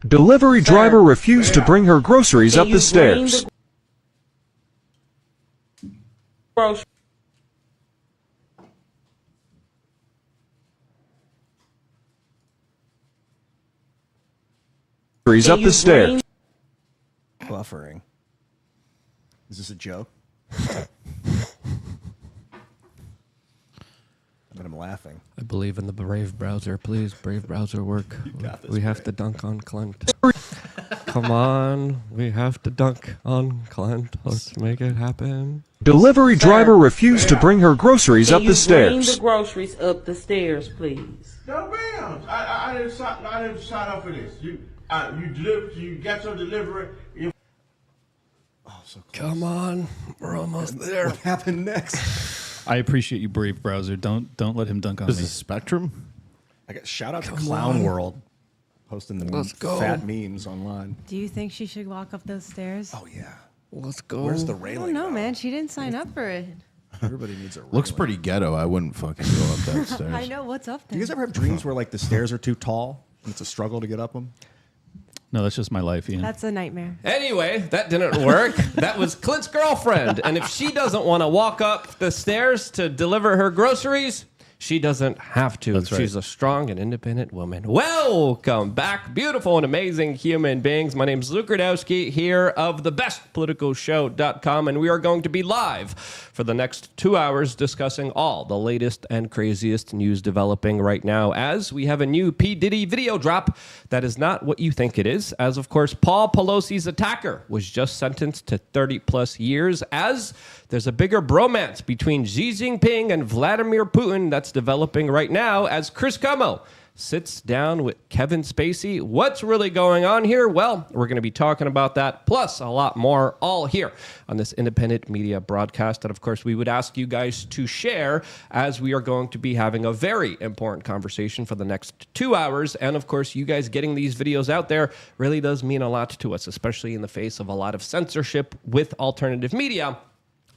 Delivery driver refused to bring her groceries up the stairs. Groceries up the stairs. Buffering. Is this a joke? But I'm laughing. I believe in the Brave browser. Please, Brave browser work. We have to dunk on Clint. Come on. We have to dunk on Clint. Let's make it happen. Delivery driver refused to bring her groceries up the stairs. Bring the groceries up the stairs, please. No, ma'am. I didn't sign up for this. You got your delivery. Oh, so close. Come on. We're almost there. What happened next? I appreciate you, Brave browser. Don't let him dunk on me. Is this Spectrum? I got shout out to Clown World posting the Let's go. fat memes online. Do you think she should walk up those stairs? Oh yeah. Let's go. Where's the I railing? don't know, though? man. She didn't sign up for it. Everybody needs a railing. Looks pretty ghetto. I wouldn't fucking go up that stairs. I know. What's up Do there? you guys ever have dreams where like the stairs are too tall and it's a struggle to get up them? No, that's just my life, Ian. That's a nightmare. Anyway, that didn't work. That was Clint's girlfriend. And if she doesn't want to walk up the stairs to deliver her groceries, she doesn't have to. That's right. She's a strong and independent woman. Welcome back, beautiful and amazing human beings. My name's Luke Rudowski here of thebestpoliticalshow.com, and we are going to be live for the next 2 hours discussing all the latest and craziest news developing right now, as we have a new P. Diddy video drop that is not what you think it is, as of course Paul Pelosi's attacker was just sentenced to 30 plus years, as there's a bigger bromance between Xi Jinping and Vladimir Putin that's developing right now, as Chris Cuomo sits down with Kevin Spacey. What's really going on here? Well, we're going to be talking about that, plus a lot more, all here on this independent media broadcast. And of course, we would ask you guys to share, as we are going to be having a very important conversation for the next 2 hours. And of course, you guys getting these videos out there really does mean a lot to us, especially in the face of a lot of censorship with alternative media.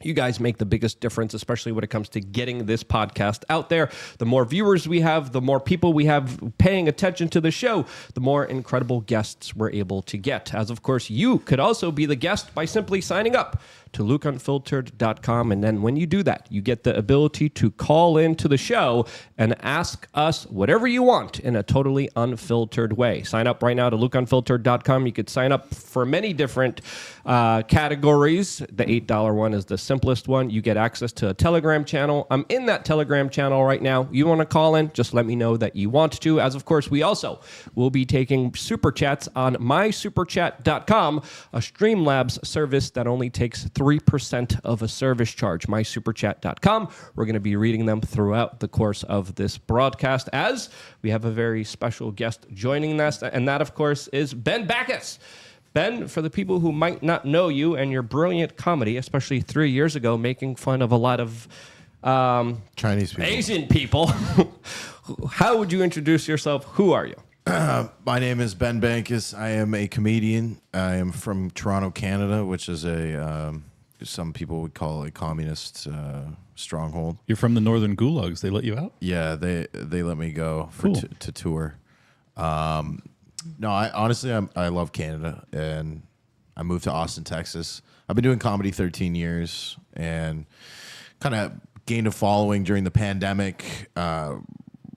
You guys make the biggest difference, especially when it comes to getting this podcast out there. The more viewers we have, the more people we have paying attention to the show, the more incredible guests we're able to get. As of course, you could also be the guest by simply signing up to lukeunfiltered.com. And then when you do that, you get the ability to call into the show and ask us whatever you want in a totally unfiltered way. Sign up right now to lukeunfiltered.com. You could sign up for many different categories. The $8 one is the simplest one. You get access to a Telegram channel. I'm in that Telegram channel right now. You want to call in, just let me know that you want to. As of course, we also will be taking super chats on mysuperchat.com, a Streamlabs service that only takes 3% of a service charge. mysuperchat.com. We're going to be reading them throughout the course of this broadcast, as we have a very special guest joining us, and that of course is Ben Bankis. Ben, for the people who might not know you and your brilliant comedy, especially 3 years ago, making fun of a lot of Chinese people. Asian people, how would you introduce yourself? Who are you? My name is Ben Bankis. I am a comedian. I am from Toronto, Canada, which is a some people would call a communist stronghold. You're from the northern gulags. They let you out? Yeah, they let me go for Cool. to tour. No, I honestly I love Canada, and I moved to Austin, Texas. I've been doing comedy 13 years and kind of gained a following during the pandemic.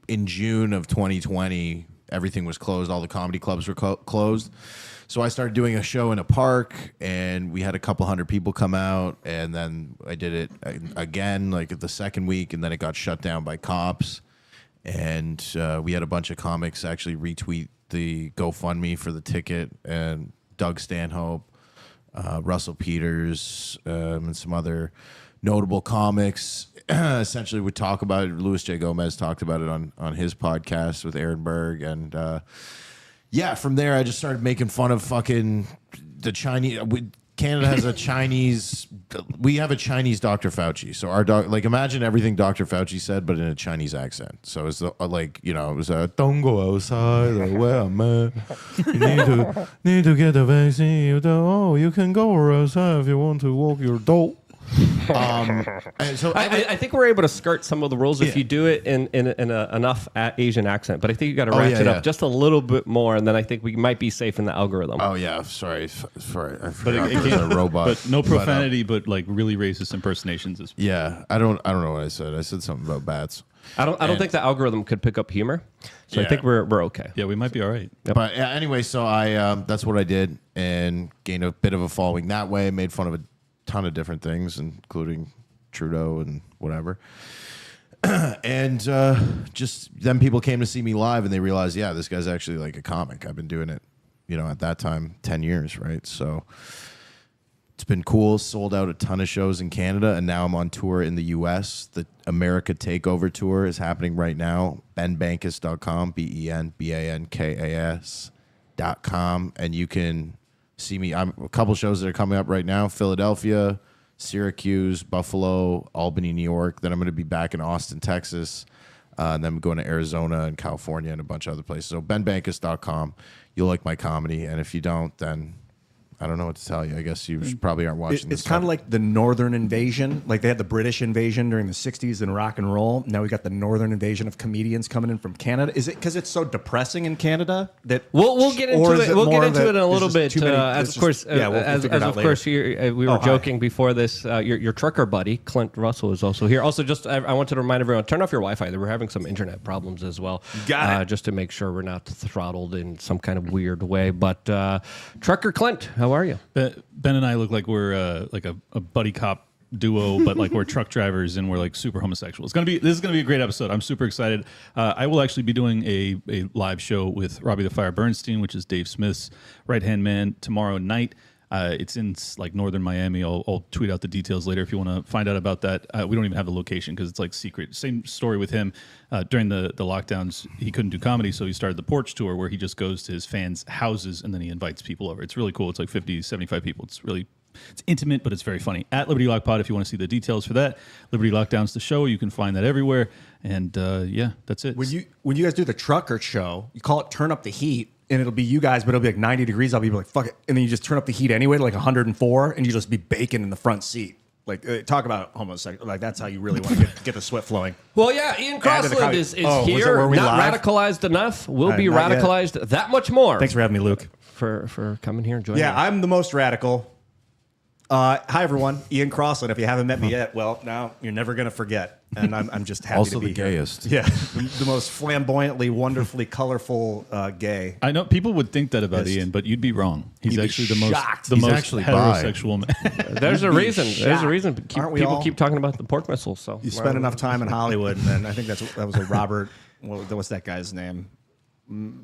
In June of 2020, everything was closed. All the comedy clubs were closed. So I started doing a show in a park, and we had a couple hundred people come out, and then I did it again, like the second week, and then it got shut down by cops. And we had a bunch of comics actually retweet the GoFundMe for the ticket, and Doug Stanhope, Russell Peters, and some other notable comics essentially would talk about it. Louis J. Gomez talked about it on his podcast with Aaron Berg. And yeah, from there, I just started making fun of fucking the Chinese. Canada has a Chinese. We have a Chinese Dr. Fauci. So our like imagine everything Dr. Fauci said, but in a Chinese accent. So it's like, you know, it was don't go outside or where man. You need to get the vaccine. You can go outside if you want to walk your dog. And so I think we're able to skirt some of the rules if you do it in enough Asian accent, but I think you got to ratchet up just a little bit more, and then I think we might be safe in the algorithm. oh yeah, sorry, I forgot But there's a robot. But no profanity, but like really racist impersonations. Is Yeah, I don't know what I said. I said something about bats. I don't think the algorithm could pick up humor, so I think we're okay. yeah, we might be all right. But yeah, anyway, so I that's what I did and gained a bit of a following that way. Made fun of a ton of different things, including Trudeau and whatever. And just then people came to see me live and they realized, yeah, this guy's actually like a comic. I've been doing it, at that time, 10 years, right? So it's been cool. Sold out a ton of shows in Canada, and now I'm on tour in the U.S. The America Takeover Tour is happening right now. BenBankis.com, BenBankas.com, and you can see me. I'm a couple shows that are coming up right now: Philadelphia, Syracuse, Buffalo, Albany, New York. Then I'm going to be back in Austin, Texas, and then I'm going to Arizona and California and a bunch of other places. So BenBankis.com. You'll like my comedy, and if you don't, then I don't know what to tell you. I guess you probably aren't watching this. It's kind of like the Northern invasion. Like they had the British invasion during the 60s in rock and roll. Now we got the Northern invasion of comedians coming in from Canada. Is it because it's so depressing in Canada that We'll get into it. We'll get into it in a little bit. We'll As of course, we were joking before this. Your trucker buddy Clint Russell is also here. Also, just I wanted to remind everyone, turn off your Wi-Fi. We're having some internet problems as well. Got it. Just to make sure we're not throttled in some kind of weird way. But Trucker Clint, how are you? Ben and I look like we're like a buddy cop duo, but like we're truck drivers and we're like super homosexual. This is gonna be a great episode. I'm super excited. I will actually be doing a live show with Robbie the Fire Bernstein, which is Dave Smith's right hand man, tomorrow night. It's in like northern Miami. I'll tweet out the details later if you want to find out about that. We don't even have the location because it's like secret. Same story with him. During the lockdowns, he couldn't do comedy, so he started the Porch Tour where he just goes to his fans' houses and then he invites people over. It's really cool. It's like 50, 75 people. It's intimate, but it's very funny. At Liberty Lock Pod, if you want to see the details for that. Liberty Lockdown's the show. You can find that everywhere. And yeah, that's it. when you guys do the trucker show, you call it Turn Up the Heat. And it'll be you guys, but it'll be like 90 degrees. I'll be like, fuck it. And then you just turn up the heat anyway to like 104, and you just be baking in the front seat. Like, talk about homosexual. Like, that's how you really want to get the sweat flowing. Well, yeah, Ian Crossland is here. Were we not live? Radicalized enough. We'll be not yet. radicalized that much more. Thanks for having me, Luke. For coming here and joining Yeah, us. I'm the most radical. Hi, everyone. Ian Crossland. If you haven't met me yet, well, now you're never going to forget. And I'm just happy Also to be the here. gayest. Yeah, the most flamboyantly, wonderfully colorful gay. I know people would think that about Yes. Ian, but you'd be wrong. He's You'd be actually shocked. the He's most actually bi. heterosexual man. There's a reason. There's a shocked. reason. Aren't we People all? keep talking about the pork missiles. So You spend enough time in Hollywood, and then I think that was a Robert. What's that guy's name?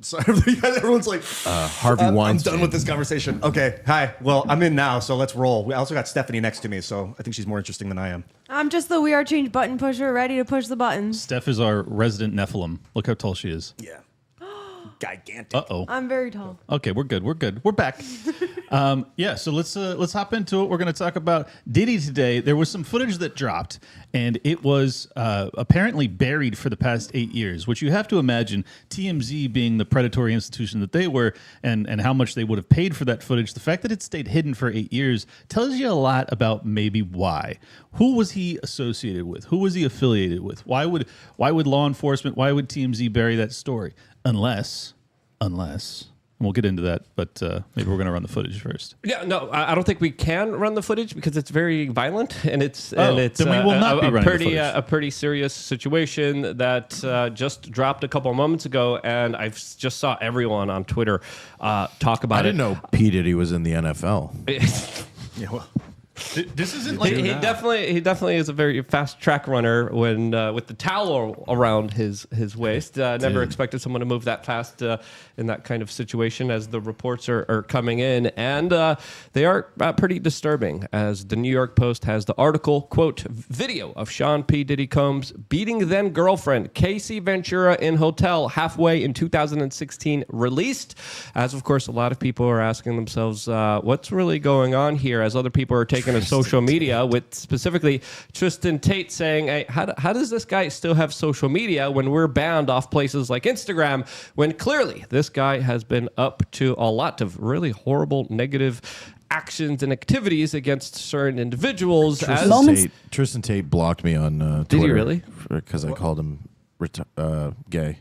So everyone's like, Harvey I'm Weinstein. done with this conversation. Okay, hi. Well, I'm in now, so let's roll. We also got Stephanie next to me, so I think she's more interesting than I am. I'm just the We Are Change button pusher, ready to push the buttons. Steph is our resident Nephilim. Look how tall she is. Yeah, gigantic. Uh-oh. I'm very tall. Okay, we're good. We're good. We're back. Yeah, so let's hop into it. We're going to talk about Diddy today. There was some footage that dropped, and it was apparently buried for the past 8 years, which you have to imagine TMZ being the predatory institution that they were, and how much they would have paid for that footage. The fact that it stayed hidden for 8 years tells you a lot about maybe why. Who was he associated with? Who was he affiliated with? Why would law enforcement? Why would TMZ bury that story? Unless, and we'll get into that, but maybe we're going to run the footage first. Yeah, no, I don't think we can run the footage because it's very violent and it's then we will not be running the footage. a pretty serious situation that just dropped a couple of moments ago, and I just saw everyone on Twitter talk about it. I didn't know P. Diddy was in the NFL. Yeah, well, This isn't like He definitely is a very fast track runner when with the towel around his waist. Never expected someone to move that fast in that kind of situation as the reports are coming in. And they are pretty disturbing, as the New York Post has the article, quote, video of Sean P. Diddy Combs beating then girlfriend Casey Ventura in hotel halfway in 2016 released. As of course, a lot of people are asking themselves, what's really going on here, as other people are taking to social media, with specifically Tristan Tate saying, hey, how does this guy still have social media when we're banned off places like Instagram, when clearly this guy has been up to a lot of really horrible negative actions and activities against certain individuals. Tristan Tate blocked me on Twitter. Did he really? Because I called him gay.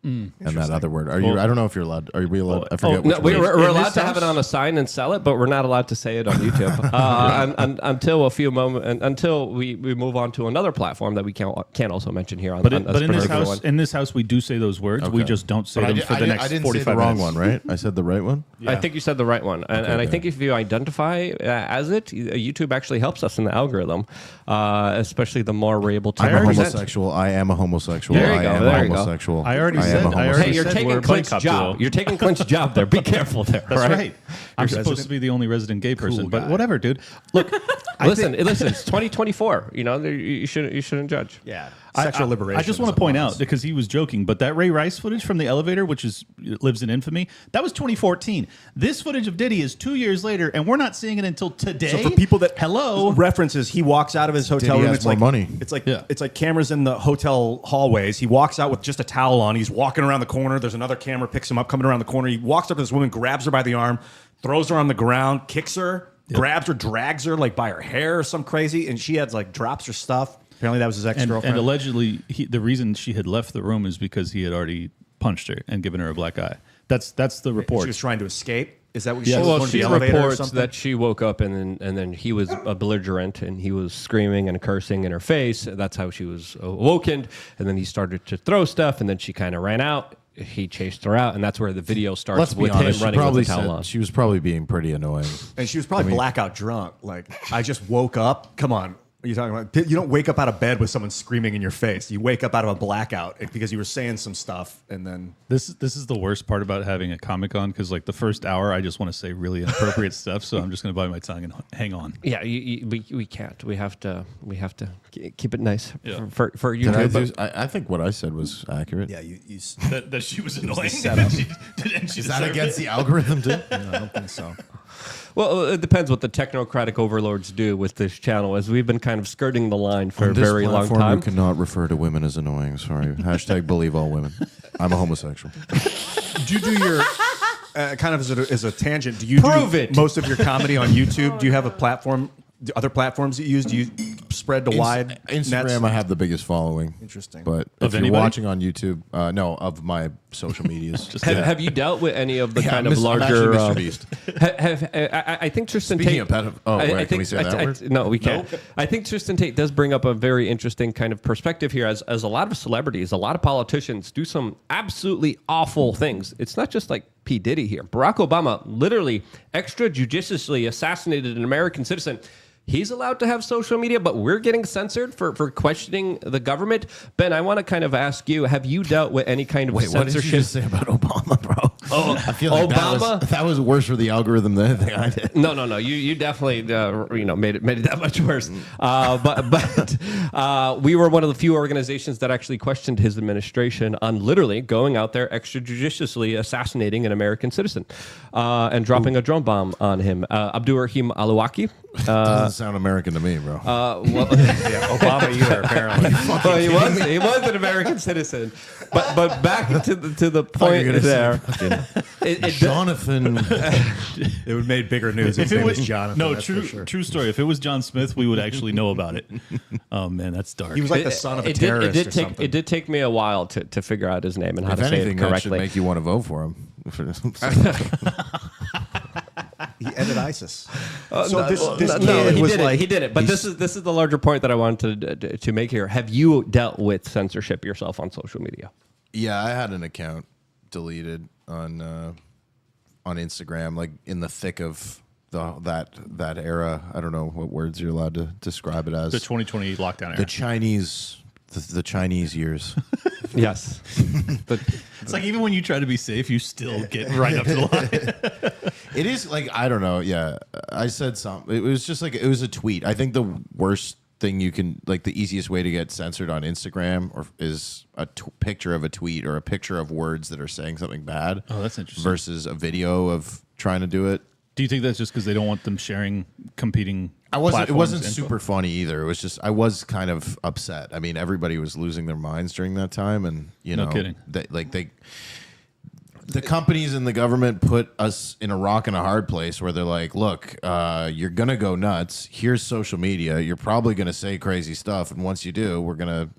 And that other word. Are you? I don't know if you're allowed. Are we allowed? I forget. No, which we're word. allowed to have it on a sign and sell it, but we're not allowed to say it on YouTube until a few moments until we move on to another platform that we can't also mention here on. But on in this house, we do say those words. We just don't say them for the next 45 minutes. I didn't say the wrong one, right? I said the right one. Yeah. I think you said the right one, and I think if you identify as it, YouTube actually helps us in the algorithm, especially the more we're able to. I'm a homosexual. I am a homosexual. There you go. I am a homosexual. I already said. Hey, you're taking Clint's job. You're taking Clint's job there. Be careful there. That's right. I'm supposed to be the only resident gay person, but whatever, dude. Look, listen. It's 2024. You know, you shouldn't judge. Yeah. Sexual liberation. I just want to point out, because he was joking, but that Ray Rice footage from the elevator, which lives in infamy, that was 2014. This footage of Diddy is 2 years later, and we're not seeing it until today. So for people that references, he walks out of his hotel room. It's like money. It's like cameras in the hotel hallways. He walks out with just a towel on. He's walking around the corner. There's another camera, picks him up, coming around the corner. He walks up to this woman, grabs her by the arm, throws her on the ground, kicks her, grabs her, drags her like by her hair or some crazy, and she had like drops her stuff. Apparently that was his ex-girlfriend. And allegedly, the reason she had left the room is because he had already punched her and given her a black eye. That's the report. She was trying to escape. Is that what? Well, she reports that she woke up and then he was belligerent and he was screaming and cursing in her face. That's how she was awoken. And then he started to throw stuff, and then she kind of ran out. He chased her out, and that's where the video starts. Let's be with honest, him running with the towel on. She was probably being pretty annoying, and she was probably blackout drunk. Like, I just woke up. Come on. What are you talking about? You don't wake up out of bed with someone screaming in your face. You wake up out of a blackout because you were saying some stuff, and then this is the worst part about having a Comic-Con, because like the first hour I just want to say really inappropriate stuff, so I'm just going to bite my tongue and hang on. Yeah, we can't. We have to keep it nice for you. I think what I said was accurate. Yeah, you that she was annoying. Is that against the algorithm too? No, I don't think so. Well, it depends what the technocratic overlords do with this channel, as we've been kind of skirting the line for a very long time. You cannot refer to women as annoying. Sorry. Hashtag believe all women. I'm a homosexual. Do you do your kind of as a tangent? Do you prove it? Most of your comedy on YouTube? Do you have a platform? Other platforms that you use? Do you spread to wide Instagram? nets? I have the biggest following. Interesting. But if you're watching on YouTube, no, of my social medias. Have you dealt with any of the kind of larger? Mr. Beast. I think Tristan Speaking Tate. of can we say that word? No, we can't. Nope. I think Tristan Tate does bring up a very interesting kind of perspective here, as a lot of celebrities, a lot of politicians do some absolutely awful things. It's not just like P. Diddy here. Barack Obama literally extrajudiciously assassinated an American citizen. He's allowed to have social media, but we're getting censored for questioning the government. Ben, I want to kind of ask you, have you dealt with any kind of censorship? What did you just say about Obama, bro? Oh, I feel like Obama? that was worse for the algorithm than anything I did. No. You definitely made it that much worse. But we were one of the few organizations that actually questioned his administration on literally going out there extrajudiciously assassinating an American citizen and dropping a drone bomb on him. Abdurrahim Alawaki. Doesn't sound American to me, bro. Obama either, apparently. Well, he was an American citizen. But back to the point there. Jonathan. It would have made bigger news if it was Jonathan. No, that's true, for sure. true story. If it was John Smith, we would actually know about it. Oh man, that's dark. He was like the son of a terrorist or something. It did take me a while to figure out his name and how If to say anything, it that should correctly. make you want to vote for him. He ended ISIS. He did it. But this is the larger point that I wanted to make here. Have you dealt with censorship yourself on social media? Yeah, I had an account deleted on Instagram, like in the thick of that era. I don't know what words you're allowed to describe it as. The 2020 lockdown era. The Chinese years. Yes. It's like even when you try to be safe, you still get right up to the line. It is like, I don't know. Yeah, I said something. It was just like, it was a tweet. I think the worst thing you can, like the easiest way to get censored on Instagram is a picture of a tweet or a picture of words that are saying something bad. Oh, that's interesting. Versus a video of trying to do it. Do you think that's just because they don't want them sharing competing? It wasn't super funny either. It was just, I was kind of upset. I mean, everybody was losing their minds during that time, and No kidding. the companies and the government put us in a rock and a hard place where they're like, look, you're going to go nuts. Here's social media. You're probably going to say crazy stuff. And once you do, we're going to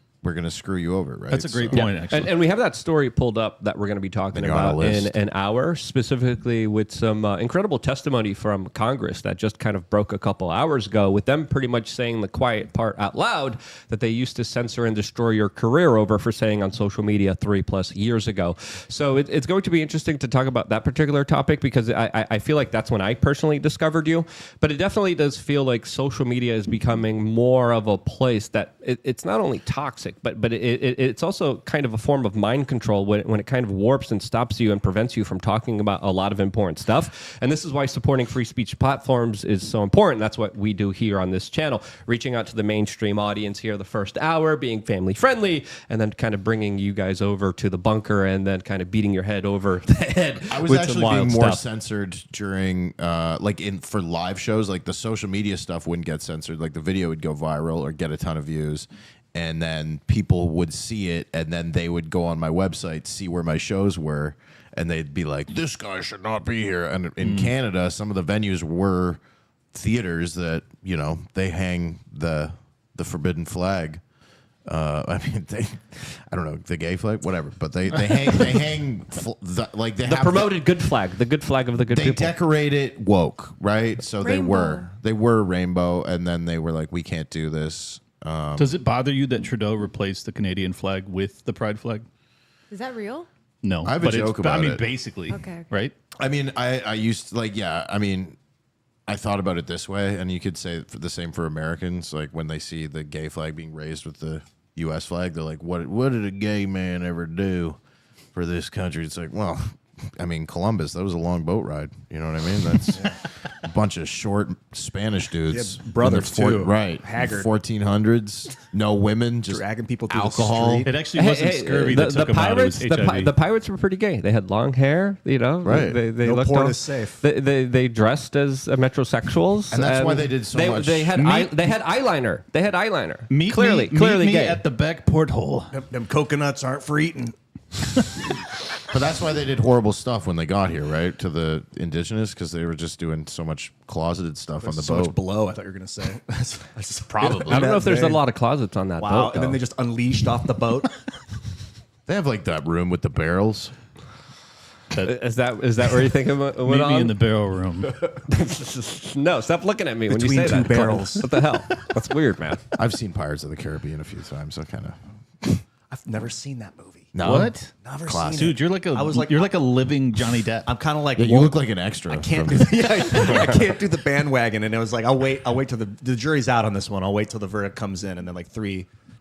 screw you over, right? That's a great point, actually. And we have that story pulled up that we're going to be talking about in an hour, specifically with some incredible testimony from Congress that just kind of broke a couple hours ago, with them pretty much saying the quiet part out loud that they used to censor and destroy your career over for saying on social media 3+ years ago. So it's going to be interesting to talk about that particular topic, because I feel like that's when I personally discovered you. But it definitely does feel like social media is becoming more of a place that it's not only toxic, but it's also kind of a form of mind control when it kind of warps and stops you and prevents you from talking about a lot of important stuff. And this is why supporting free speech platforms is so important. That's what we do here on this channel, reaching out to the mainstream audience here the first hour, being family friendly, and then kind of bringing you guys over to the bunker and then kind of beating your head over the head. I was with actually some wild being more stuff. censored during, for live shows. Like the social media stuff wouldn't get censored. Like the video would go viral or get a ton of views. And then people would see it, and then they would go on my website, see where my shows were, and they'd be like, this guy should not be here. And in Canada, some of the venues were theaters that, you know, they hang the forbidden flag. I mean, I don't know, the gay flag, whatever, but they hang The promoted good flag, the good flag of the good they people. decorate it woke, right? So Rainbow. they were rainbow, and then they were like, we can't do this. Does it bother you that Trudeau replaced the Canadian flag with the pride flag? Is that real? No. I have a joke about it. Basically, Okay. right? I mean, I used to, I mean, I thought about it this way, and you could say the same for Americans. Like when they see the gay flag being raised with the U.S. flag, they're like, what did a gay man ever do for this country? It's like, well, I mean, Columbus, that was a long boat ride. You know what I mean? That's a bunch of short Spanish dudes. Yeah, brothers, in the too. Right. Haggard. 1400s. No women, just Dragging people through alcohol. the street. It actually wasn't scurvy that took him out. It was HIV. The pirates were pretty gay. They had long hair, you know. Right. They No looked porn all- is safe. They dressed as metrosexuals, And that's why they did so much. They had eyeliner. They had eyeliner. Clearly meet me gay. at the back porthole. Them coconuts aren't for eating. But that's why they did horrible stuff when they got here, right? To the indigenous, because they were just doing so much closeted stuff on the so boat. much blow, I thought you were going to say. That's Probably. I don't know if there's a That lot of closets on that Wow. boat. And then though. they just unleashed off the boat. They have like that room with the barrels. Is that where you think it went Maybe on? in the barrel room. No, stop looking at me when you Between say two that. barrels. What the hell? That's weird, man. I've seen Pirates of the Caribbean a few times. So kind of. I've never seen that movie. No. What? Never Classic. seen it. Dude, you're like I was like, you're like a living Johnny Depp. I'm kind of like, Yeah, you look like an extra. I can't from- do I can't do the bandwagon, and it was like I'll wait till the jury's out on this one. I'll wait till the verdict comes in, and then like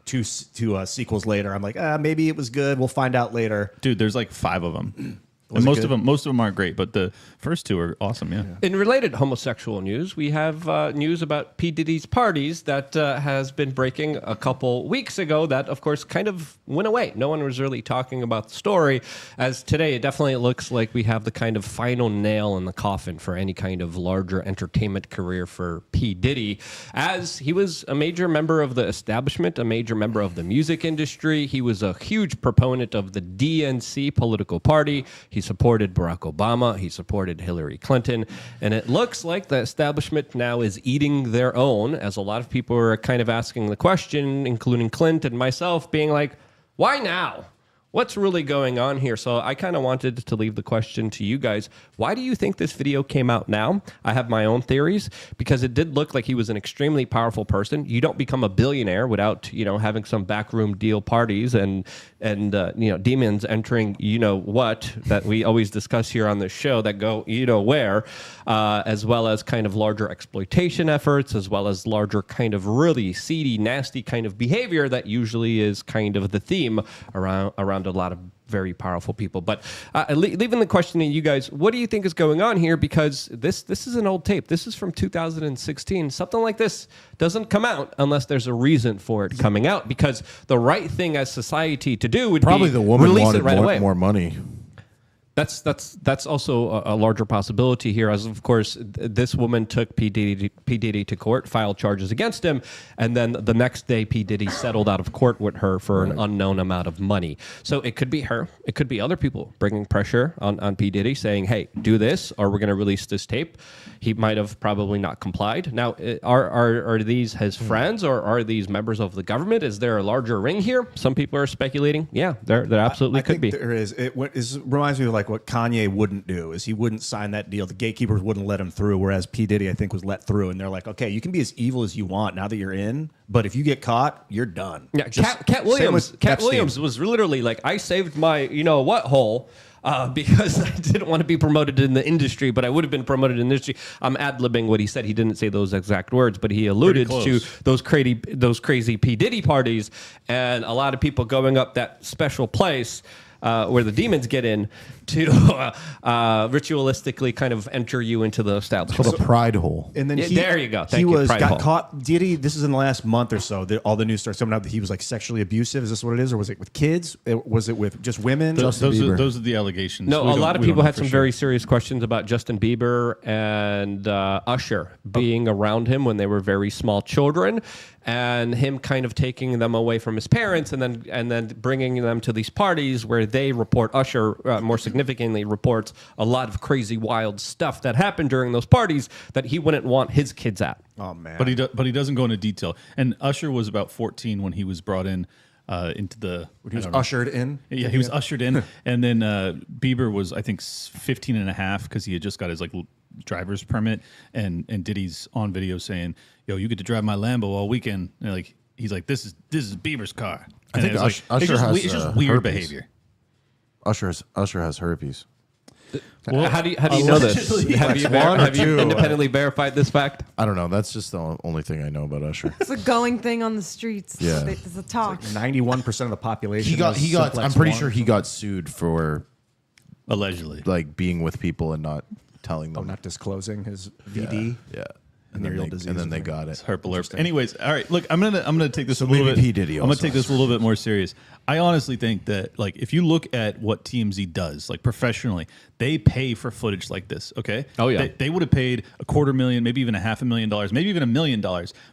two sequels later, I'm like, maybe it was good. We'll find out later. Dude, there's like 5 of them. Was And it most of them aren't great, but the first 2 are awesome. Yeah. In related homosexual news, we have news about P. Diddy's parties that has been breaking a couple weeks ago that, of course, kind of went away. No one was really talking about the story. As today, it definitely looks like we have the kind of final nail in the coffin for any kind of larger entertainment career for P. Diddy, as he was a major member of the establishment, a major member of the music industry. He was a huge proponent of the DNC political party. He supported Barack Obama. He supported Hillary Clinton. And it looks like the establishment now is eating their own, as a lot of people are kind of asking the question, including Clint and myself, being like, why now? What's really going on here? So I kind of wanted to leave the question to you guys. Why do you think this video came out now? I have my own theories, because it did look like he was an extremely powerful person. You don't become a billionaire without, having some backroom deal parties and demons entering what that we always discuss here on this show that go where, as well as kind of larger exploitation efforts, as well as larger kind of really seedy, nasty kind of behavior that usually is kind of the theme around a lot of very powerful people. But leaving the question to you guys, what do you think is going on here? Because this is an old tape. This is from 2016. Something like this doesn't come out unless there's a reason for it coming out, because the right thing as society to do would Probably be the woman release wanted it right away. more money. That's also a larger possibility here, as of course this woman took P. Diddy to court, filed charges against him, and then the next day P. Diddy settled out of court with her for an unknown amount of money. So it could be her, it could be other people bringing pressure on P. Diddy, saying, "Hey, do this, or we're going to release this tape." He might have probably not complied. Now, are these his friends, or are these members of the government? Is there a larger ring here? Some people are speculating. Yeah, there absolutely could be. There is. It reminds me of like what Kanye wouldn't do is he wouldn't sign that deal. The gatekeepers wouldn't let him through, whereas P. Diddy, I think, was let through. And they're like, okay, you can be as evil as you want now that you're in, but if you get caught, you're done. Yeah, Cat Williams was literally like, I saved my what hole. Because I didn't want to be promoted in the industry, but I would have been promoted in the industry. I'm ad-libbing what he said. He didn't say those exact words, but he alluded to those crazy P. Diddy parties and a lot of people going up that special place where the demons get in to ritualistically kind of enter you into the establishment. It's called a pride hole. And then there you go. He got caught. Diddy, this is in the last month or so. All the news starts coming out that he was like sexually abusive. Is this what it is, or was it with kids? Was it with just women? Those are the allegations. No, a lot of people had some very serious questions about Justin Bieber and Usher being around him when they were very small children, and him kind of taking them away from his parents, and then bringing them to these parties where they report Usher more significantly reports a lot of crazy, wild stuff that happened during those parties that he wouldn't want his kids at. Oh man! But he doesn't go into detail. And Usher was about 14 when he was brought in into the. He was ushered in. Yeah, he was ushered in, and then Bieber was, I think, 15 and a half because he had just got his driver's permit, and Diddy's on video saying, "Yo, you get to drive my Lambo all weekend." And he's like, "This is Bieber's car." And I think Usher has it's just weird behavior. Usher has herpes. Well, how do you know this? Have you independently verified this fact? I don't know. That's just the only thing I know about Usher. It's a going thing on the streets. Yeah. It's a talk. 91% of the population. He got. I'm pretty sure he got sued for allegedly being with people and not telling them, not disclosing his VD. Yeah. And then they got it. Herp alert. Anyways, all right. Look, I'm gonna take this a little bit. P. Diddy I'm gonna take this a little bit more serious. I honestly think that if you look at what TMZ does, professionally, they pay for footage like this. Okay. Oh yeah. They would have paid $250,000, maybe even $500,000, maybe even $1 million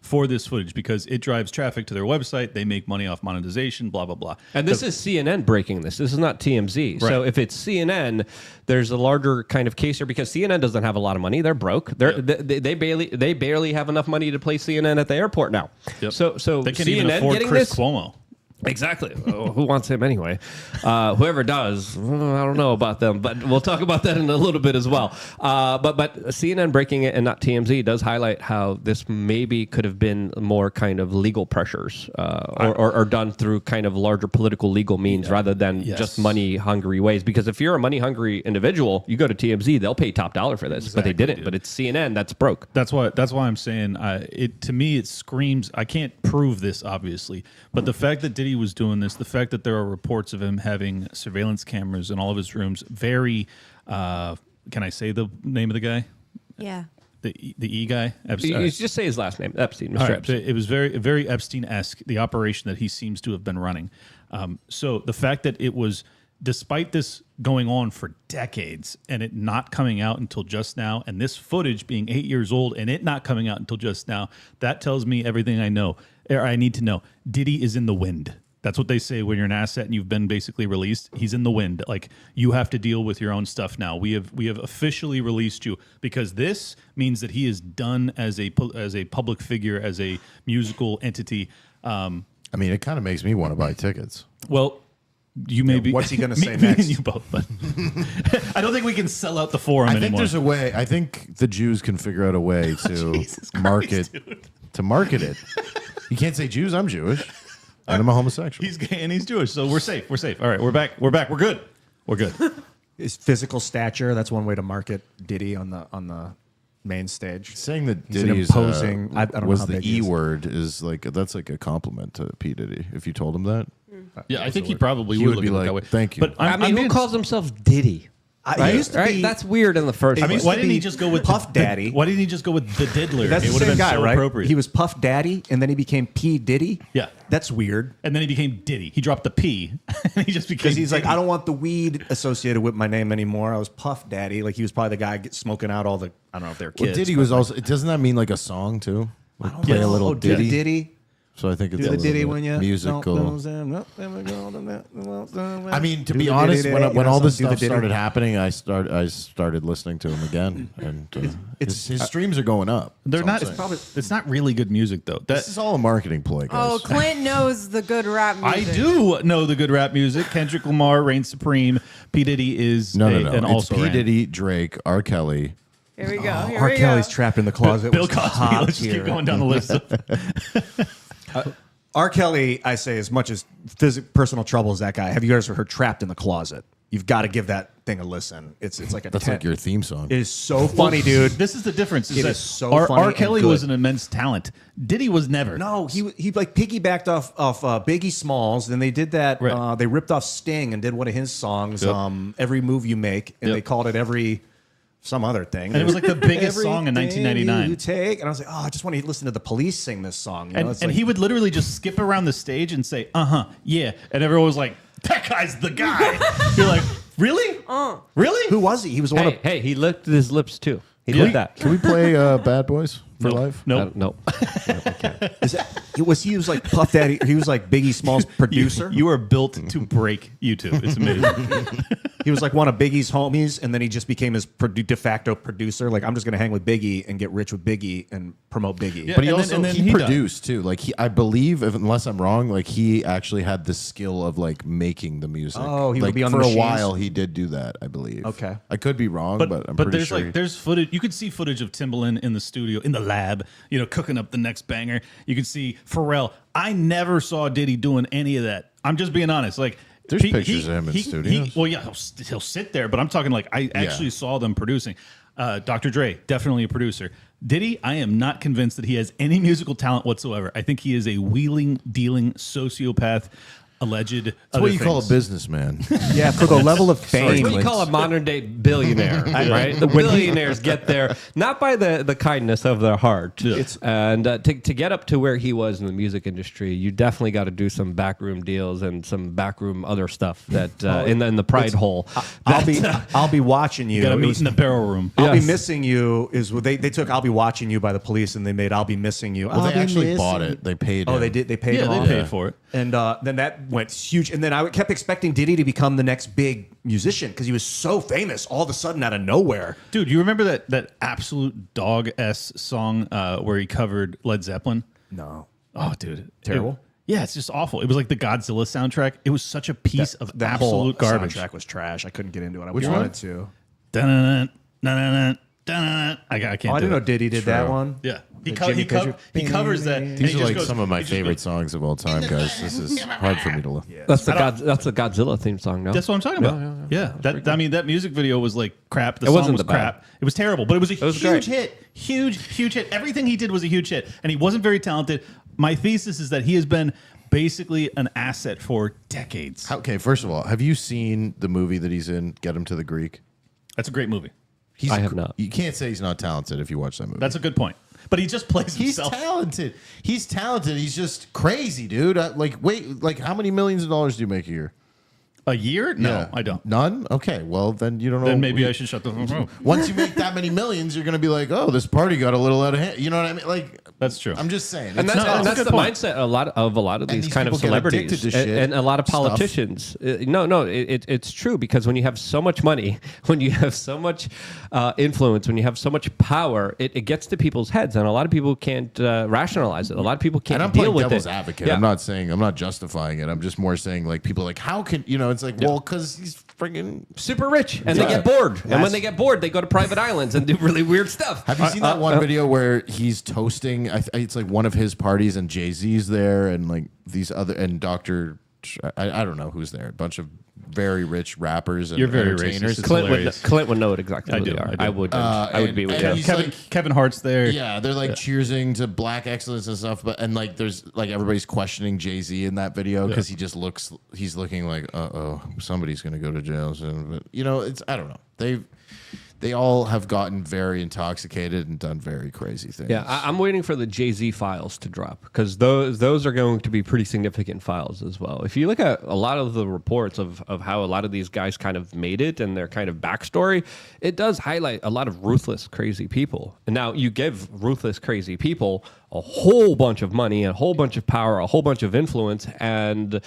for this footage because it drives traffic to their website. They make money off monetization. Blah blah blah. And this is CNN breaking this. This is not TMZ. Right. So if it's CNN, there's a larger kind of case here because CNN doesn't have a lot of money. They're broke. They barely have enough money to play CNN at the airport now. Yep. So they can't CNN even afford getting Chris this? Cuomo. Exactly. Who wants him anyway? Whoever does, I don't know about them, but we'll talk about that in a little bit as well. But CNN breaking it and not TMZ does highlight how this maybe could have been more kind of legal pressures or done through kind of larger political legal means rather than just money-hungry ways. Because if you're a money-hungry individual, you go to TMZ, they'll pay top dollar for this, but they didn't. Dude. But it's CNN that's broke. That's why I'm saying to me it screams. I can't prove this obviously, but the fact that Diddy was doing this, the fact that there are reports of him having surveillance cameras in all of his rooms, very can I say the name of the guy? Yeah. The E guy? You just say his last name, Epstein, Mr. Epstein. It was very Epstein-esque, the operation that he seems to have been running. So the fact that it was, despite this going on for decades and it not coming out until just now, and this footage being 8 years old and it not coming out until just now, that tells me everything I know, or I need to know. Diddy is in the wind. That's what they say when you're an asset and you've been basically released. He's in the wind. You have to deal with your own stuff now. We have officially released you because this means that he is done as a public figure, as a musical entity. I mean, it kind of makes me want to buy tickets. Well, you may be. What's he going to say me next? and you both, but I don't think we can sell out the forum I think anymore. there's a way. I think the Jews can figure out a way to market it. You can't say Jews. I'm Jewish. And I'm a homosexual. He's gay and he's Jewish, so we're safe. We're safe. All right, we're back. We're good. We're good. His physical stature, that's one way to market Diddy on the main stage. Saying that He's an Diddy imposing, I don't know was how the big he E is. word is that's like a compliment to P. Diddy. If you told him that, Yeah, I think he probably He would would look be at it that way. like, "Thank you." But I mean, who calls himself Diddy? He used to be. That's weird in the first I mean, place. why didn't he just go with Puff Daddy? Why didn't he just go with the Diddler? That's it the would have same been guy, so right? appropriate. He was Puff Daddy, and then he became P Diddy. Yeah. That's weird. And then he became Diddy. He dropped the P, and he just became. Because he's like, Diddy. I don't want the weed associated with my name anymore. I was Puff Daddy. Like he was probably the guy smoking out all the. I don't know if they're kids. Well, Diddy was also. Doesn't that mean like a song too? Like play a little do the ditty. Diddy. So I think it's Do a the little Diddy bit when you musical. I I mean, to be honest, when all this stuff started happening, I started listening to him again, and his streams are going up. They're not. That's all I'm saying. It's not really good music though. This is all a marketing ploy, guys. Oh, Clint knows the good rap I music. do know the good rap music. Kendrick Lamar reigns supreme. P Diddy is no. an It's also P ran. Diddy, Drake, R. Kelly. Here we go. Here R. we Kelly's go. trapped in the closet. Bill was Cosby. top Let's just tier. keep going down the list. R. Kelly, I say, as much as personal trouble as that guy. Have you guys heard "Trapped in the Closet"? You've got to give that thing a listen. It's like a. That's like your theme song. It is so funny, dude. This is the difference. It that is so R. funny R. and Kelly good. was an immense talent. Diddy was never. No, he like piggybacked off Biggie Smalls. Then they did that. Right. They ripped off Sting and did one of his songs. Yep. Every Move You Make, and Yep. they called it some other thing. And it was like the biggest song in Everything 1999. You take, and I was like, oh, I just want to listen to the Police sing this song. You know? And, It's and like- he would literally just skip around the stage and say, yeah. And everyone was like, that guy's the guy. You're like, really? Really? Who was he? He was one of. Hey, he licked his lips too. He Yeah. did that. Can we play Bad Boys for Nope. life? Nope. No. He was like Puff Daddy. He was like Biggie Smalls' producer. You are built to break YouTube. It's amazing. He was like one of Biggie's homies, and then he just became his de facto producer. Like, I'm just going to hang with Biggie and get rich with Biggie and promote Biggie. Yeah. But he And then- also and then he he died. produced too. Like I believe, unless I'm wrong, like he actually had the skill of like making the music. Oh, he would like be on for the a machines? while. He did do that, I believe. Okay. I could be wrong, but I'm pretty there's sure. like there's footage. You could see footage of Timbaland in the studio, in the lab, cooking up the next banger. You could see Pharrell. I never saw Diddy doing any of that. I'm just being honest. Like There's pictures of him in studios. Well, yeah, he'll sit there, but I'm talking like I actually saw them producing. Dr. Dre, definitely a producer. Diddy, I am not convinced that he has any musical talent whatsoever. I think he is a wheeling, dealing sociopath. Alleged. That's what you call a businessman. Yeah, for the level of fame. That's what you call a modern day billionaire, right? The billionaires get there not by the kindness of their heart. Yeah. And to get up to where he was in the music industry, you definitely got to do some backroom deals and some backroom other stuff that in the pride hole. I'll be watching you. Got to It meet was- in the barrel room. I'll be Yes. missing you is what they took I'll be watching you by the police and they made I'll be missing you. Well, I'll they be actually missing bought you. it. They paid. Oh, him. they did. They paid Yeah, him they off. paid for it. And then that went huge. And then I kept expecting Diddy to become the next big musician because he was so famous all of a sudden out of nowhere. Dude, you remember that absolute dog-s song where he covered Led Zeppelin? No. Oh, dude. Terrible? Yeah, it's just awful. It was like the Godzilla soundtrack. It was such a piece of That whole absolute garbage. soundtrack was trash. I couldn't get into it. I Which wanted one? to. Dun-dun-dun, dun-dun-dun, dun-dun-dun. I can't Oh, I do didn't know it. Diddy did that True. one. Yeah. He The Jimmy Page- covers that. and These he are just like goes- some of my he just favorite goes- songs of all time, guys. This is hard for me to listen. That's the Godzilla theme song, no? That's what I'm talking about. Yeah. I mean, that music video was like crap. The It song wasn't was the bad. crap. It was terrible, but it was a was huge great. hit. Huge hit. Everything he did was a huge hit. And he wasn't very talented. My thesis is that he has been basically an asset for decades. Okay, first of all, have you seen the movie that he's in, Get Him to the Greek? That's a great movie. I have not. You can't say he's not talented if you watch that movie. That's a good point. But he just plays He's himself. talented. He's talented. He's just crazy, dude. Wait, how many millions of dollars do you make a year? A year? No, Yeah. I don't. None? Okay, well, then you don't know. Then maybe I should shut the phone. Once you make that many millions, you're going to be like, oh, this party got a little out of hand. You know what I mean? Like, That's true. I'm just saying. And It's that's, not- and that's a good the point. mindset of a lot of And these these kind of people get addicted celebrities to shit and a lot of stuff. politicians. It's true because when you have so much money, when you have so much influence, when you have so much power, it gets to people's heads, and a lot of people can't rationalize it. A lot of people can't and I'm deal playing with devil's it. advocate. Yeah. I'm not justifying it. I'm just more saying, like, people are like, how can, it's like, well, because he's friggin'. Super rich, and they Yeah. get bored. And That's- when they get bored, they go to private islands and do really weird stuff. Have you seen that one video where he's toasting? It's like one of his parties, and Jay-Z's there, and like these other, and Dr. I don't know who's there. A bunch of very rich rappers and You're very entertainers. racist. It's Clint hilarious. Clint would know exactly I who do, they are. I do. I would be with and you. he's Kevin Hart's there. Yeah, they're like cheersing to black excellence and stuff, but and like there's like everybody's questioning Jay-Z in that video because he's looking like somebody's gonna go to jail soon. But you know, it's I don't know. They all have gotten very intoxicated and done very crazy things. Yeah, I'm waiting for the Jay-Z files to drop because those are going to be pretty significant files as well. If you look at a lot of the reports of how a lot of these guys kind of made it and their kind of backstory, it does highlight a lot of ruthless, crazy people. And now you give ruthless, crazy people a whole bunch of money, a whole bunch of power, a whole bunch of influence, and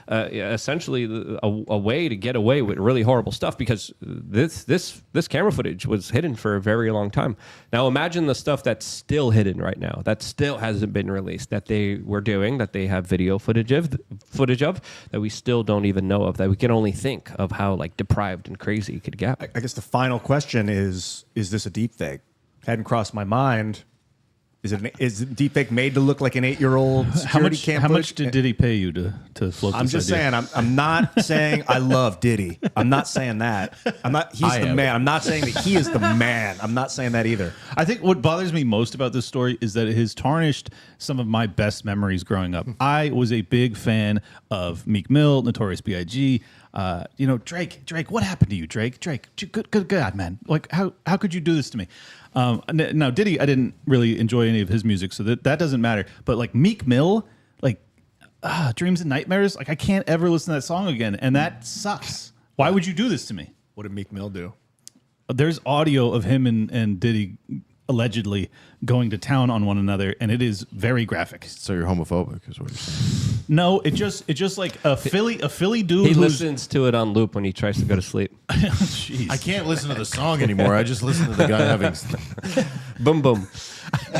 essentially a way to get away with really horrible stuff because this camera footage was hidden for a very long time. Now imagine the stuff that's still hidden right now, that still hasn't been released, that they were doing, that they have video footage of, that we still don't even know of, that we can only think of how like deprived and crazy it could get. I guess the final question is this a deep fake? Hadn't crossed my mind. Is deepfake made to look like an 8-year-old security cam? How much did Diddy pay you to float I'm this just idea? saying. I'm not saying I love Diddy. I'm not saying that. I'm not. He's the man. I'm not saying that he is the man. I'm not saying that either. I think what bothers me most about this story is that it has tarnished some of my best memories growing up. I was a big fan of Meek Mill, Notorious B.I.G., Drake. What happened to you, Drake? Good God, man! Like how could you do this to me? Now Diddy, I didn't really enjoy any of his music, so that doesn't matter. But like Meek Mill, like Dreams and Nightmares, like I can't ever listen to that song again, and that sucks. Why would you do this to me? What did Meek Mill do? There's audio of him and Diddy allegedly going to town on one another, and it is very graphic. So you're homophobic, is what you're saying? No, it just like a Philly dude. He who's, listens to it on loop when he tries to go to sleep. Jeez. I can't listen to the song anymore. I just listen to the guy having. Boom, boom.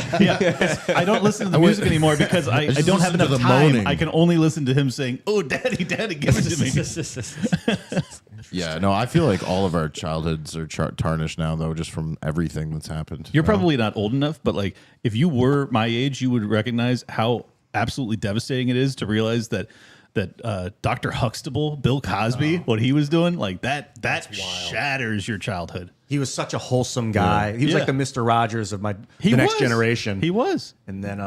I don't listen to the music anymore because I just don't have listen to enough the time. moaning. I can only listen to him saying, "Oh, daddy, give it to me." Yeah, no, I feel like all of our childhoods are tarnished now, though, just from everything that's happened. You're probably not old enough, but like if you were my age, you would recognize how absolutely devastating it is to realize that Dr. Huxtable, Bill Cosby, what he was doing, like that shatters your childhood. He was such a wholesome guy. He was like the Mr. Rogers of the next generation. He was. And then,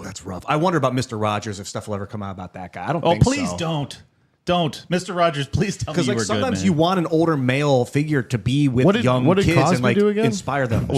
that's rough. I wonder about Mr. Rogers if stuff will ever come out about that guy. I don't think so. Oh, please don't, Mr. Rogers. Please tell me you Because like were sometimes good, you man. want an older male figure to be with young what did kids Cosby and like do again? inspire them.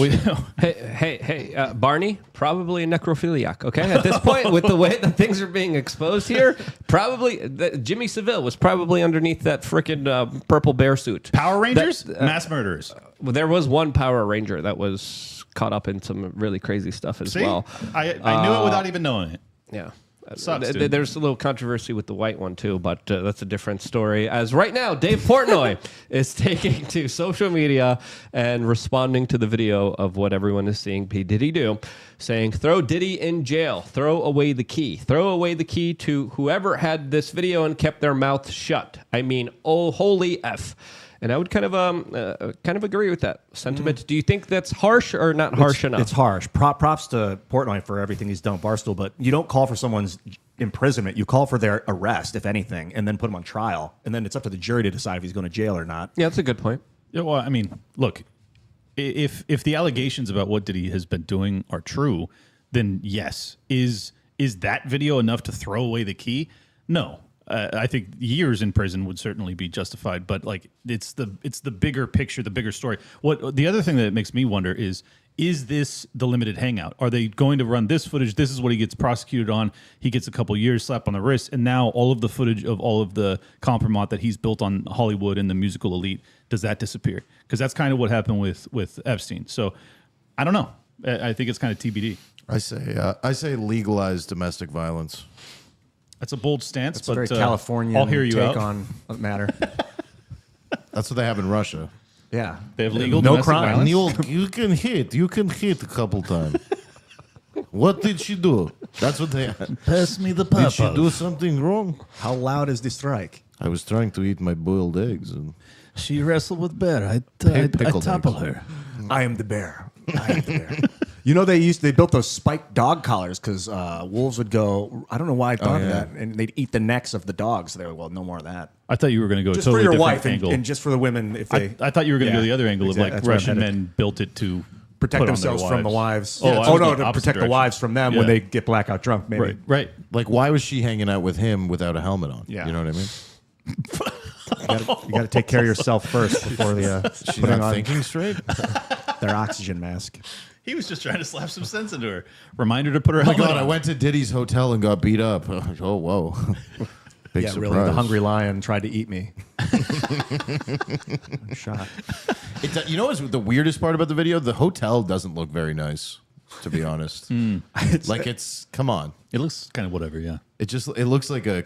Hey, Barney, probably a necrophiliac, okay? At this point, with the way that things are being exposed here, probably Jimmy Seville was probably underneath that frickin' purple bear suit. Power Rangers, mass murderers. Well, there was one Power Ranger that was caught up in some really crazy stuff as See, well. I knew it without even knowing it. Yeah. Sucks, dude. There's a little controversy with the white one, too, but that's a different story. As right now, Dave Portnoy is taking to social media and responding to the video of what everyone is seeing P. Diddy do, saying, throw Diddy in jail. Throw away the key. Throw away the key to whoever had this video and kept their mouth shut. I mean, oh, holy F. And I would kind of agree with that sentiment. Do you think that's harsh or not harsh enough? It's harsh. Props to Portnoy for everything he's done, Barstool. But you don't call for someone's imprisonment. You call for their arrest, if anything, and then put him on trial. And then it's up to the jury to decide if he's going to jail or not. Yeah, that's a good point. Yeah, well, I mean, look, if the allegations about what Diddy has been doing are true, then yes. Is that video enough to throw away the key? No. I think years in prison would certainly be justified, but like it's the bigger picture, the bigger story. What the other thing that makes me wonder is this the limited hangout? Are they going to run this footage? This is what he gets prosecuted on. He gets a couple years, slap on the wrist, and now all of the footage of all of the compromat that he's built on Hollywood and the musical elite, does that disappear? Because that's kind of what happened with Epstein. So I don't know. I think it's kind of TBD. I say legalize domestic violence. That's a bold stance, It's but a very Californian I'll hear you take out. on the matter. That's what they have in Russia. Yeah. They have legal no domestic crime. violence? You can hit a couple times. What did she do? That's what they had. Pass me the Did she do something wrong? How loud is the strike? I was trying to eat my boiled eggs. And She wrestled with bear. I Pickled topple eggs. her. I am the bear. I am the bear. You know, they built those spiked dog collars because wolves would go. I don't know why I thought of that, and they'd eat the necks of the dogs. They were well, no more of that. I thought you were going to go Just totally for your different wife and, angle. and just for the women. If they, I thought you were going to go the other angle of like That's where I'm Russian headed. men built it to protect put on themselves their from the wives. Oh, I was no, going to opposite protect the direction. wives from them when Yeah. they get blackout drunk. Maybe. Right, right. Like, why was she hanging out with him without a helmet on? Yeah. You know what I mean? You got to take care of yourself first before the She's putting not on thinking straight. their oxygen mask. He was just trying to slap some sense into her. Remind her to put her Oh my helmet God, on. I went to Diddy's hotel and got beat up. Oh, whoa. Big Yeah, surprise. really. The hungry lion tried to eat me. I'm shot. You know what's the weirdest part about the video? The hotel doesn't look very nice, to be honest. Come on. It looks kind of whatever, yeah. It looks like a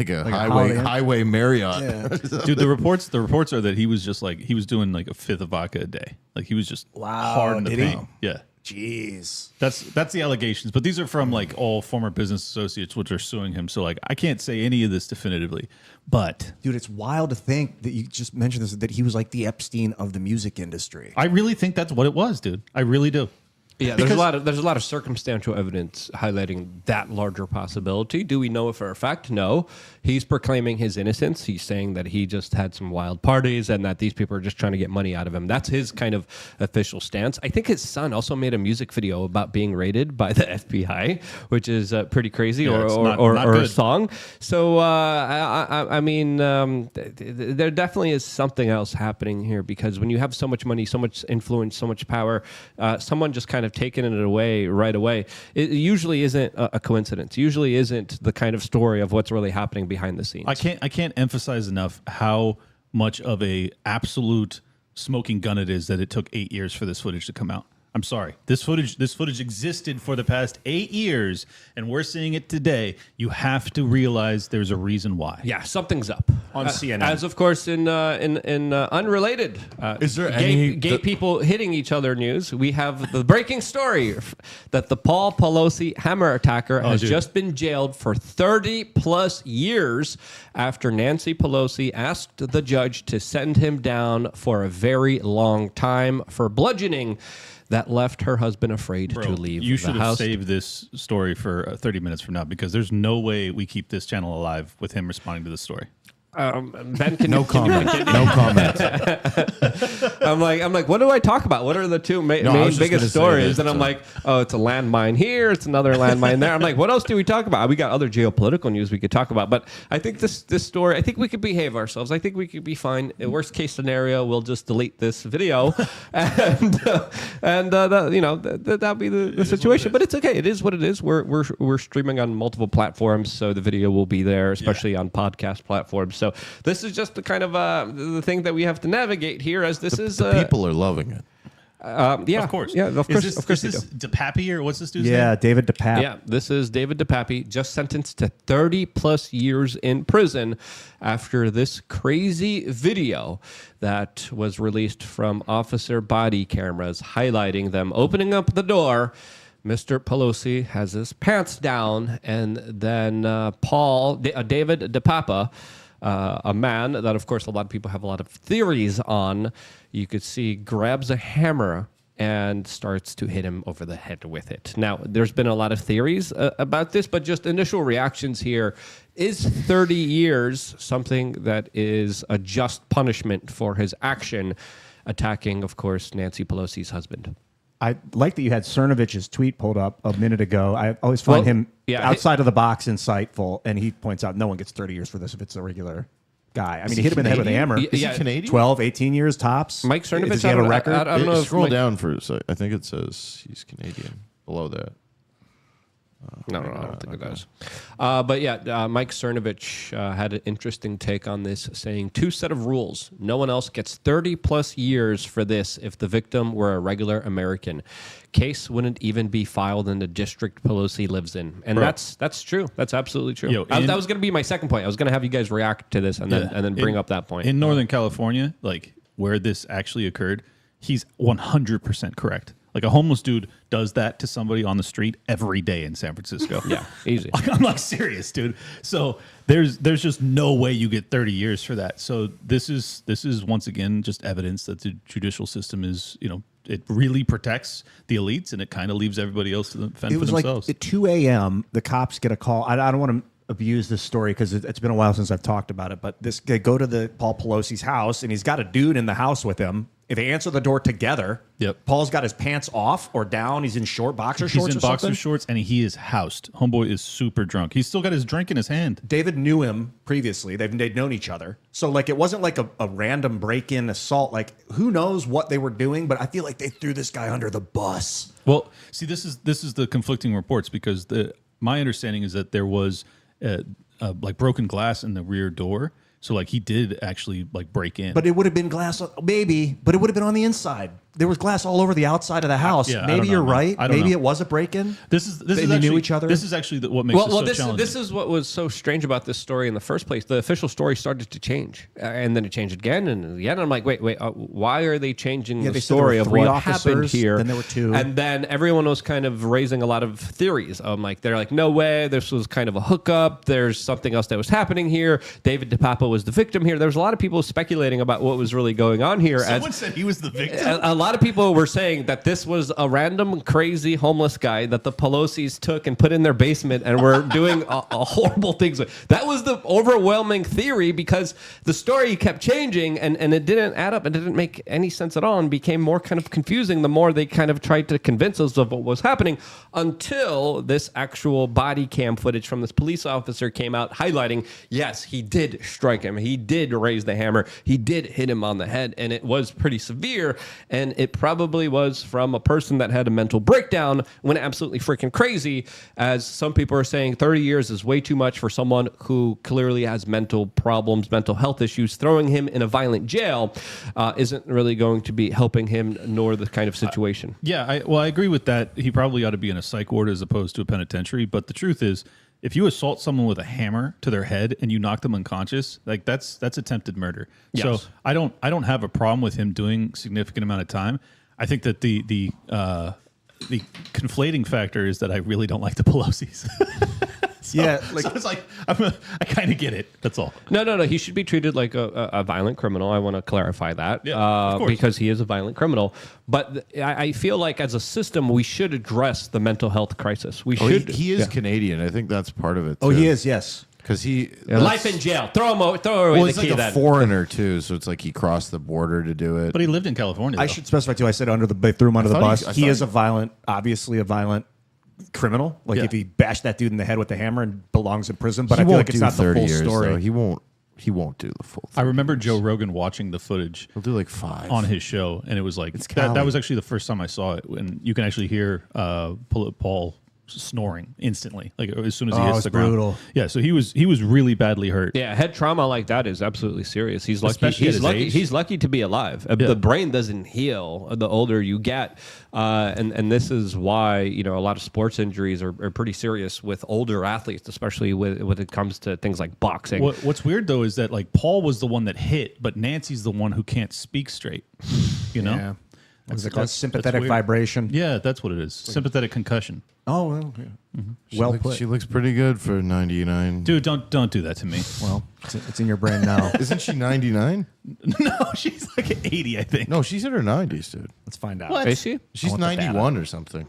Holiday Inn? highway Marriott. Dude, the reports are that he was just like he was doing like a fifth of vodka a day. Like he was just hard in the did he? paint. Yeah. Jeez. That's the allegations, but these are from like all former business associates which are suing him. So like I can't say any of this definitively. But Dude, it's wild to think that you just mentioned this, that he was like the Epstein of the music industry. I really think that's what it was, dude. I really do. Yeah, there's a lot of circumstantial evidence highlighting that larger possibility. Do we know it for a fact? No. He's proclaiming his innocence. He's saying that he just had some wild parties and that these people are just trying to get money out of him. That's his kind of official stance. I think his son also made a music video about being raided by the FBI, which is pretty crazy, Yeah, it's not or a good. song. So I mean, there definitely is something else happening here, because when you have so much money, so much influence, so much power, someone just kind of taking it away right away, it usually isn't a coincidence. Usually isn't the kind of story of what's really happening behind the scenes. I can't emphasize enough how much of a absolute smoking gun it is that it took 8 years for this footage to come out. I'm sorry. This footage existed for the past 8 years, and we're seeing it today. You have to realize there's a reason why. Yeah, something's up On CNN. As of course in unrelated, Is there any- gay people hitting each other news? We have the breaking story that the Paul Pelosi hammer attacker has dude. just been jailed for 30 plus years after Nancy Pelosi asked the judge to send him down for a very long time for bludgeoning that left her husband afraid to leave You the should have house. saved this story for 30 minutes from now, because there's no way we keep this channel alive with him responding to this story. Ben, can No you- comment. No comment. I'm like, what do I talk about? What are the two I main was just biggest gonna say stories? that, And I'm like, oh, it's a landmine here, it's another landmine there. I'm like, what else do we talk about? We got other geopolitical news we could talk about, but I think this story, I think we could behave ourselves. I think we could be fine. In worst case scenario, we'll just delete this video, and that'll be the situation. But it's okay. It is what it is. We're streaming on multiple platforms, so the video will be there, especially on podcast platforms. So this is just the kind of the thing that we have to navigate here, as this is The people are loving it. yeah, Of course. yeah, of course, Is of course this they do. DePappy, or what's this dude's Yeah, name? David DePapp. Yeah, this is David DePappy, just sentenced to 30 plus years in prison after this crazy video that was released from officer body cameras highlighting them opening up the door. Mr. Pelosi has his pants down, and then David DePapa, a man that, of course, a lot of people have a lot of theories on, you could see grabs a hammer and starts to hit him over the head with it. Now, there's been a lot of theories about this, but just initial reactions here. Is 30 years something that is a just punishment for his action, attacking, of course, Nancy Pelosi's husband? I like that you had Cernovich's tweet pulled up a minute ago. I always find him outside of the box insightful, and he points out no one gets 30 years for this if it's a regular guy. I mean, he hit him in the head with a hammer. Is he Canadian? 12, 18 years tops. Mike Cernovich, Does he have a record? I don't know if Scroll Mike- down for a sec. I think it says he's Canadian below that. No, I don't think it does. But yeah, Mike Cernovich had an interesting take on this, saying 2 set of rules. No one else gets 30 plus years for this if the victim were a regular American. Case wouldn't even be filed in the district Pelosi lives in. And that's true. That's absolutely true. Yo, that was going to be my second point. I was going to have you guys react to this and then bring up that point. In Northern California, like where this actually occurred, he's 100% correct. Like a homeless dude does that to somebody on the street every day in San Francisco. Yeah, easy. I'm like serious, dude. So there's just no way you get 30 years for that. So this is once again just evidence that the judicial system is, it really protects the elites, and it kind of leaves everybody else to fend It for was themselves. like at 2 a.m. The cops get a call. I don't want to abuse this story because it's been a while since I've talked about it. But they go to the Paul Pelosi's house, and he's got a dude in the house with him. If they answer the door together, Yep. Paul's got his pants off or down. He's in boxer He's shorts in or boxer something. shorts, and he is housed. Homeboy is super drunk. He's still got his drink in his hand. David knew him previously. They'd known each other. So like it wasn't like a random break-in assault. Like who knows what they were doing, but I feel like they threw this guy under the bus. Well, see, this is the conflicting reports because my understanding is that there was like broken glass in the rear door. So like he did actually like break in. But it would have been glass, maybe, but it would have been on the inside. There was glass all over the outside of the house. Yeah, I Maybe don't know, you're man. right. I don't Maybe know. it was a break-in. This is They actually, knew each other? This is actually what makes it so challenging. This is what was so strange about this story in the first place. The official story started to change, and then it changed again and again. And I'm like, wait, why are they changing Yeah, the they said there story were of 3 what officers, happened here? then there were 2. And then everyone was kind of raising a lot of theories. They're like, no way, this was kind of a hookup. There's something else that was happening here. David DePapo was the victim here. There was a lot of people speculating about what was really going on here. Someone said he was the victim. A lot of people were saying that this was a random, crazy homeless guy that the Pelosi's took and put in their basement and were doing a horrible things with. That was the overwhelming theory because the story kept changing and it didn't add up. It didn't make any sense at all and became more kind of confusing the more they kind of tried to convince us of what was happening until this actual body cam footage from this police officer came out highlighting, yes, he did strike him. He did raise the hammer. He did hit him on the head, and it was pretty severe, and it probably was from a person that had a mental breakdown, went absolutely freaking crazy. As some people are saying, 30 years is way too much for someone who clearly has mental problems, mental health issues. Throwing him in a violent jail isn't really going to be helping him nor the kind of situation. Yeah, I agree with that. He probably ought to be in a psych ward as opposed to a penitentiary. But the truth is, if you assault someone with a hammer to their head and you knock them unconscious, like that's attempted murder. Yes. So I don't have a problem with him doing significant amount of time. I think that the conflating factor is that I really don't like the Pelosi's. So it's like I kind of get it. That's all. No. He should be treated like a violent criminal. I want to clarify that. Yeah, of course. Because he is a violent criminal. But I feel like as a system, we should address the mental health crisis. We should. He is Canadian. I think that's part of it. Oh, too. he is, yes. Because Life in jail. Throw away well, the he's key like a then. foreigner too, so it's like he crossed the border to do it. But he lived in California. I though. should specify too. I said they threw him under the I bus. thought He he- is obviously a violent criminal. Like Yeah. if he bashed that dude in the head with the hammer and belongs in prison. But he I feel won't like it's do not the 30 full years, story. though. He won't do the full. I remember Joe Rogan watching the footage He'll do like 5 on his show, and it was like It's that Cali. was actually the first time I saw it, and you can actually hear Paul snoring instantly, like as soon as he hits it's the ground. brutal. Yeah, so he was really badly hurt. Yeah, head trauma like that is absolutely serious. He's lucky. Especially at his age. He's lucky to be alive. Yeah. The brain doesn't heal the older you get, and this is why a lot of sports injuries are pretty serious with older athletes, especially when it comes to things like boxing. What's weird though is that like Paul was the one that hit, but Nancy's the one who can't speak straight. You know, Yeah. What is it called? that's Sympathetic weird. vibration. Yeah, that's what it is. Sympathetic concussion. Oh, well, yeah. Well put. She looks pretty good for 99. Dude, don't do that to me. Well, it's in your brain now. Isn't she 99? No, she's like 80, I think. No, she's in her 90s, dude. Let's find out. What? Is she? She's want the data. 91 or something.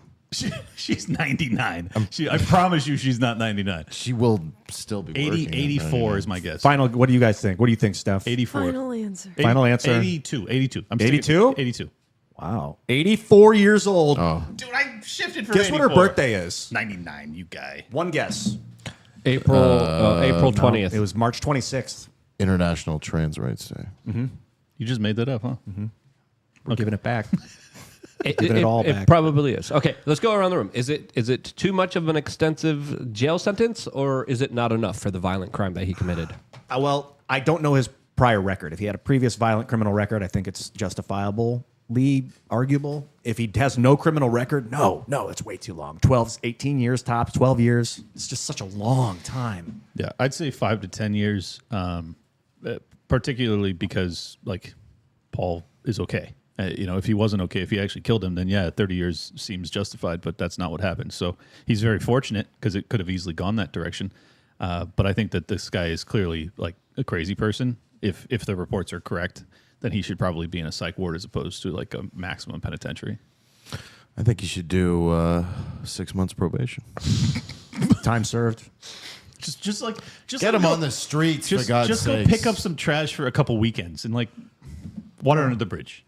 She's 99. I promise you she's not 99. She will still be 80, working. 84 is my guess. Final. What do you guys think? What do you think, Steph? 84. Final answer. Final answer. 82. I'm 82? 82. Wow. 84 years old. Oh, Dude, I shifted for Guess what her birthday is? 99, you guy. One guess. April 20th. It was March 26th. International Trans Rights Day. You just made that up, huh? We're giving it back. It, Giving it all it back. probably is. Okay, let's go around the room. Is it too much of an extensive jail sentence, or is it not enough for the violent crime that he committed? Well, I don't know his prior record. If he had a previous violent criminal record, I think it's justifiably arguable. If he has no criminal record, no, it's way too long. 18 years tops, 12 years. It's just such a long time. Yeah, I'd say 5 to 10 years, particularly because like Paul is okay. If he wasn't okay, if he actually killed him, then yeah, 30 years seems justified, but that's not what happened. So he's very fortunate because it could have easily gone that direction. But I think that this guy is clearly like a crazy person. If the reports are correct, then he should probably be in a psych ward as opposed to like a maximum penitentiary. I think you should do 6 months probation. Time served. Just Get him on the streets, for God's Just sakes. go pick up some trash for a couple weekends and like water under the bridge.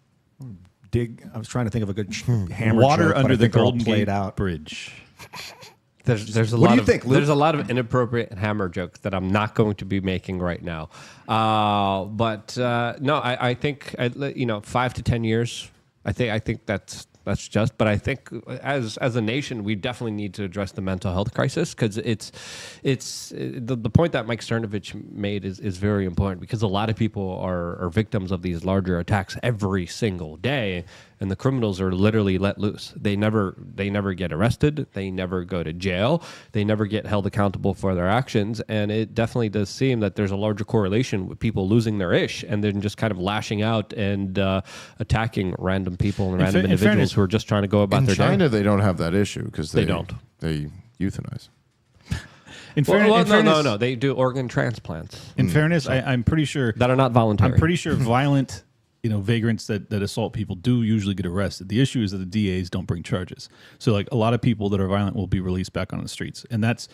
I was trying to think of a good hammer Water joke, but under I the think they're all Golden played Gate out. Bridge. There's a What lot do you of think, Luke? there's a lot of inappropriate hammer jokes that I'm not going to be making right now. But no, I think 5 to 10 years. I think that's just. But I think as a nation, we definitely need to address the mental health crisis, because it's the point that Mike Cernovich made is very important, because a lot of people are victims of these larger attacks every single day. And the criminals are literally let loose. They never get arrested. They never go to jail. They never get held accountable for their actions. And it definitely does seem that there's a larger correlation with people losing their ish and then just kind of lashing out and attacking random people and random individuals fairness, who are just trying to go about In their China, day. they don't have that issue because They don't. They euthanize. No. They do organ transplants In fairness, I'm pretty sure that are not voluntary. I'm pretty sure violent, vagrants that assault people do usually get arrested. The issue is that the DAs don't bring charges. So like a lot of people that are violent will be released back on the streets. And that's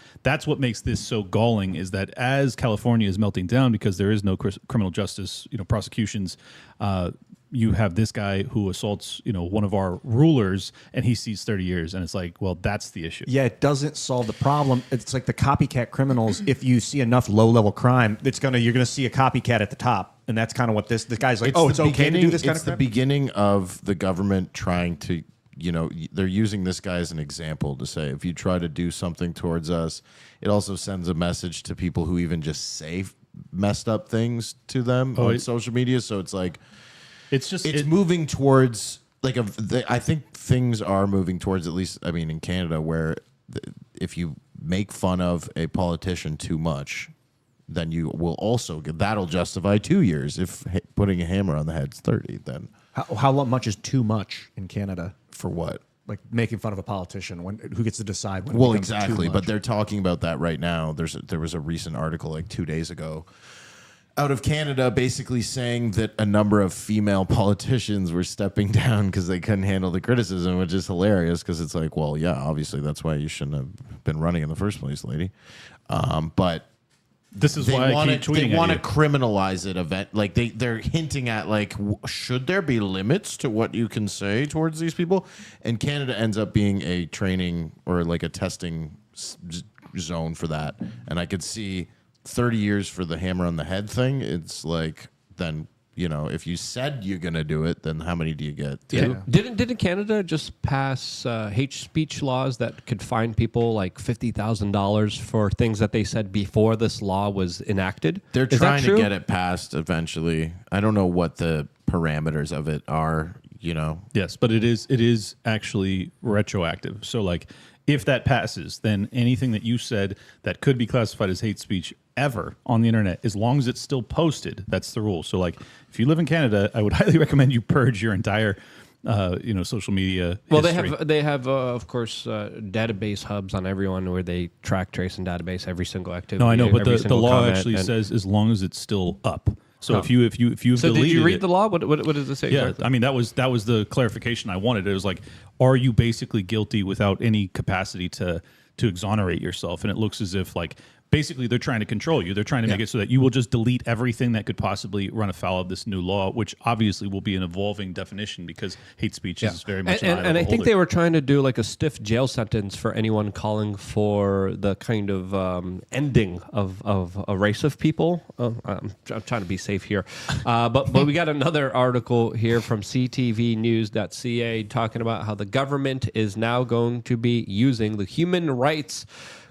what makes this so galling, is that as California is melting down because there is no criminal justice, prosecutions, you have this guy who assaults, one of our rulers, and he sees 30 years, and it's like, well, that's the issue. Yeah, it doesn't solve the problem. It's like the copycat criminals. If you see enough low-level crime, you're gonna see a copycat at the top, and that's kind of what this guy's like. It's okay to do this kind of It's the crap? beginning of the government trying to, they're using this guy as an example to say, if you try to do something towards us, it also sends a message to people who even just say messed up things to them on social media. So it's like, it's moving towards I think things are moving towards, at least in Canada, where if you make fun of a politician too much, then you will also that'll justify 2 years. If putting a hammer on the head's 30, then How much is too much in Canada? for what? Like making fun of a politician, who gets to decide when? Well, it becomes too exactly, but much? they're talking about that right now. There was a recent article like 2 days ago out of Canada basically saying that a number of female politicians were stepping down because they couldn't handle the criticism, which is hilarious because it's like, well, yeah, obviously that's why you shouldn't have been running in the first place, lady. But This is why I keep tweeting they want to at you. criminalize it. Like they're hinting at should there be limits to what you can say towards these people? And Canada ends up being a training or like a testing zone for that. And I could see 30 years for the hammer on the head thing. It's like, then if you said you're gonna do it, then how many do you get? Yeah. Didn't Canada just pass hate speech laws that could fine people like $50,000 for things that they said before this law was enacted? They're Is that trying to true? get it passed eventually. I don't know what the parameters of it are. Yes, but it is actually retroactive. So like if that passes, then anything that you said that could be classified as hate speech ever on the internet, as long as it's still posted, that's the rule. So like if you live in Canada, I would highly recommend you purge your entire social media history. They have of course database hubs on everyone where they track, trace, and database every single activity. No, I know, but every the single law comment, actually and- says as long as it's still up. So Oh. if you've So deleted did you read it, the law? What does it say? yeah, exactly? I mean that was the clarification I wanted. It was like, are you basically guilty without any capacity to exonerate yourself? And it looks as if like basically they're trying to control you. They're trying to make it so that you will just delete everything that could possibly run afoul of this new law, which obviously will be an evolving definition because hate speech is very much an eye of and the I think beholder. they were trying to do like a stiff jail sentence for anyone calling for the kind of ending of a race of people. I'm trying to be safe here, but we got another article here from ctvnews.ca talking about how the government is now going to be using the Human Rights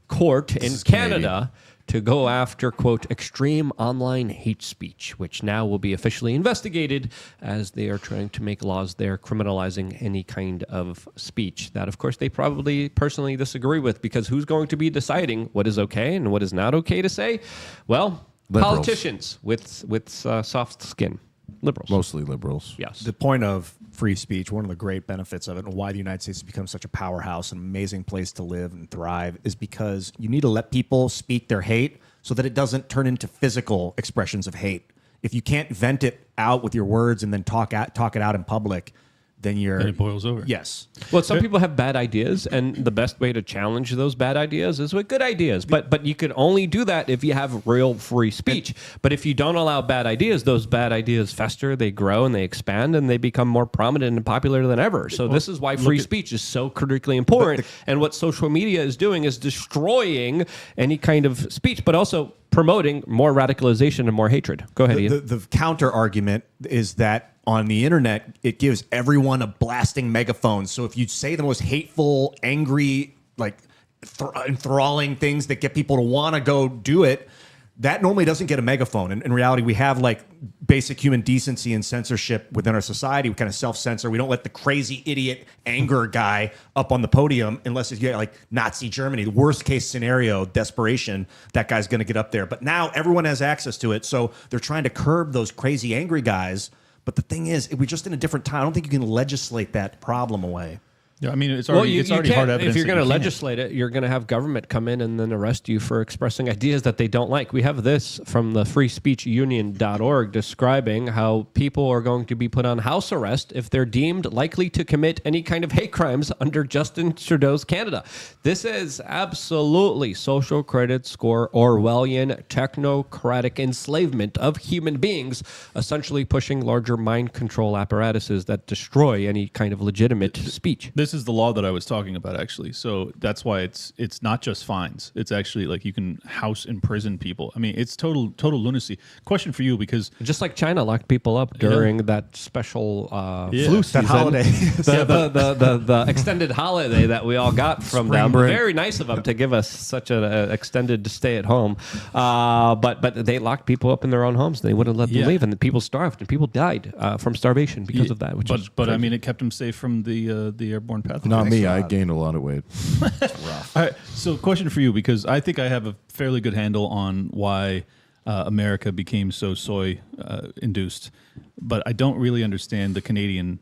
Court in Canada to go after, quote, extreme online hate speech, which now will be officially investigated as they are trying to make laws there criminalizing any kind of speech that, of course, they probably personally disagree with, because who's going to be deciding what is okay and what is not okay to say? Well, Liberals. politicians with soft skin. Liberals. Mostly liberals. Yes. The point of free speech, one of the great benefits of it, and why the United States has become such a powerhouse, an amazing place to live and thrive, is because you need to let people speak their hate so that it doesn't turn into physical expressions of hate. If you can't vent it out with your words and then talk it out in public, then it boils over. Yes. Well, some people have bad ideas, and the best way to challenge those bad ideas is with good ideas. But you can only do that if you have real free speech. But if you don't allow bad ideas, those bad ideas fester, they grow, and they expand, and they become more prominent and popular than ever. So this is why free speech is so critically important. And what social media is doing is destroying any kind of speech, but also promoting more radicalization and more hatred. Go ahead, Ian. The counter argument is that on the internet, it gives everyone a blasting megaphone. So if you say the most hateful, angry, like enthralling things that get people to want to go do it, that normally doesn't get a megaphone. In reality, we have like basic human decency and censorship within our society. We kind of self-censor. We don't let the crazy idiot anger guy up on the podium unless it's like Nazi Germany, the worst case scenario, desperation, that guy's going to get up there. But now everyone has access to it. So they're trying to curb those crazy angry guys. But the thing is, we're just in a different time. I don't think you can legislate that problem away. Yeah, I mean, it's already hard evidence. If you're going to to legislate it, you're going to have government come in and then arrest you for expressing ideas that they don't like. We have this from the freespeechunion.org describing how people are going to be put on house arrest if they're deemed likely to commit any kind of hate crimes under Justin Trudeau's Canada. This is absolutely social credit score Orwellian technocratic enslavement of human beings, essentially pushing larger mind control apparatuses that destroy any kind of legitimate speech. This is the law that I was talking about, actually. So that's why it's not just fines. It's actually like you can house imprison people. I mean, it's total lunacy. Question for you, because just like China locked people up during that special flu season, that holiday, the extended holiday that we all got from them. break. Very nice of them to give us such an extended stay at home. But they locked people up in their own homes. They wouldn't let them leave, and the people starved, and people died from starvation because of that. But I mean, it kept them safe from the airborne pathogen. Not me. I gained a lot of weight. All right. So, question for you, because I think I have a fairly good handle on why America became so soy induced, but I don't really understand the Canadian